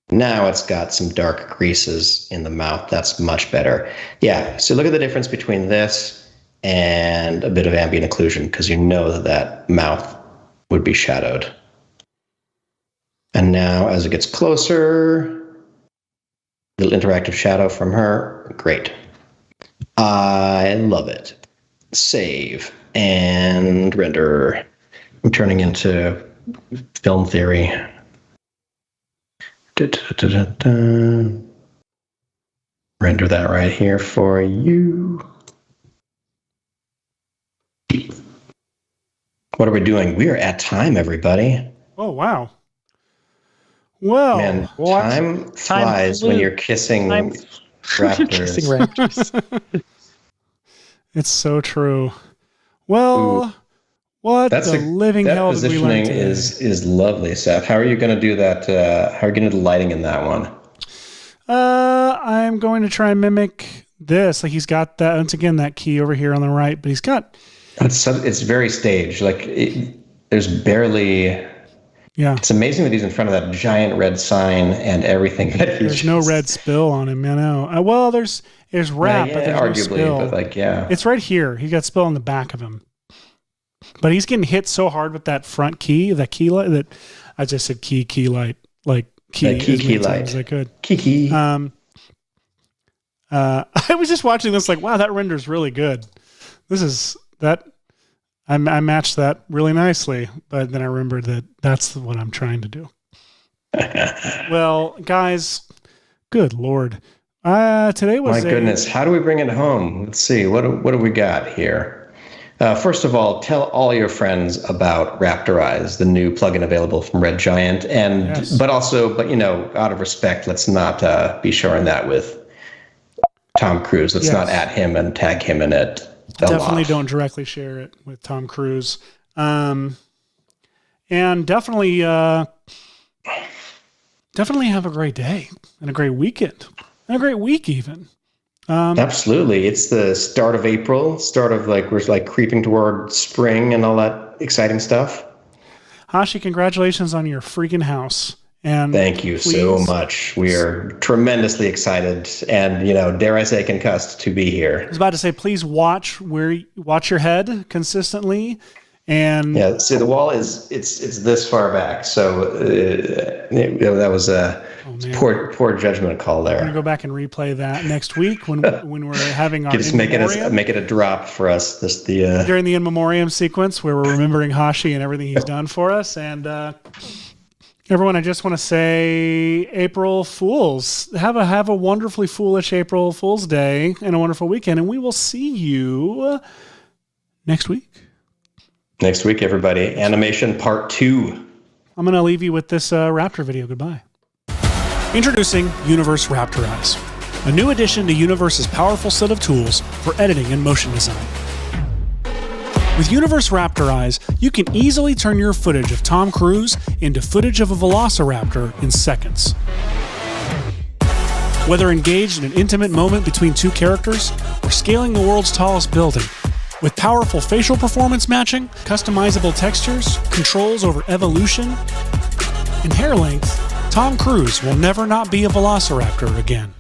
Now it's got some dark creases in the mouth. That's much better. Yeah, so look at the difference between this and a bit of ambient occlusion, because you know that mouth would be shadowed. And now as it gets closer, little interactive shadow from her. Great. I love it. Save and render. I'm turning into film theory. Render that right here for you. What are we doing? We are at time, everybody. Oh, wow. Well, man, time flies when you're kissing raptors. Kissing raptors. It's so true. Well, Ooh. What the living hell did we learn today? is lovely, Seth. How are you going to do that? How are you going to do the lighting in that one? I'm going to try and mimic this. Like he's got that, once again, that key over here on the right, but he's got... It's very staged. Like there's barely... Yeah. It's amazing that he's in front of that giant red sign and everything. There's no red spill on him, I know. Well, there's wrap, but there's arguably, no spill. But like, yeah. It's right here. He got spill on the back of him. But he's getting hit so hard with that front key, that key light, that I just said key light, like key light. As I could. Key. I was just watching this like, wow, that renders really good. This is that. I matched that really nicely, but then I remembered that that's what I'm trying to do. Well, guys, good Lord. Today was my goodness. How do we bring it home? Let's see. What do we got here? First of all, tell all your friends about Raptorize, the new plugin available from Red Giant, but you know, out of respect, let's not be sharing that with Tom Cruise. Let's not at him and tag him in it. Definitely don't directly share it with Tom Cruise. And definitely have a great day and a great weekend and a great week even. Absolutely. It's the start of April, we're creeping toward spring and all that exciting stuff. Hashi, congratulations on your freaking house. And thank you so much. We are tremendously excited and, you know, dare I say concussed to be here. I was about to say, please watch your head consistently. And yeah, see, the wall it's this far back. So that was a poor judgment call there. I'm going to go back and replay that next week when we're having our just make it a drop for us during the in memoriam sequence where we're remembering Hashi and everything he's done for us. And everyone, I just want to say April Fools. Have a wonderfully foolish April Fool's Day and a wonderful weekend. And we will see you next week. Next week, everybody. Animation Part 2. I'm going to leave you with this Raptor video. Goodbye. Introducing Universe Raptorize, a new addition to Universe's powerful set of tools for editing and motion design. With Universe Raptorize, you can easily turn your footage of Tom Cruise into footage of a velociraptor in seconds. Whether engaged in an intimate moment between two characters or scaling the world's tallest building, With powerful facial performance matching, customizable textures, controls over evolution, and hair length, Tom Cruise will never not be a velociraptor again.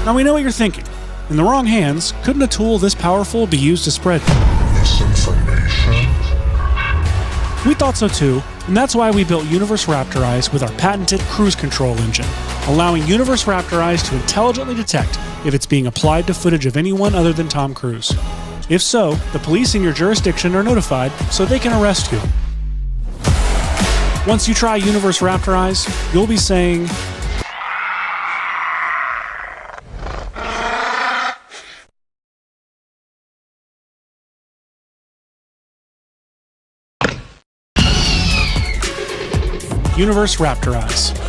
Now we know what you're thinking. In the wrong hands, couldn't a tool this powerful be used to spread misinformation? We thought so too, and that's why we built Universe Raptor Eyes with our patented cruise control engine, allowing Universe Raptor Eyes to intelligently detect if it's being applied to footage of anyone other than Tom Cruise. If so, the police in your jurisdiction are notified so they can arrest you. Once you try Universe Raptor Eyes, you'll be saying, Universe Raptor Eyes.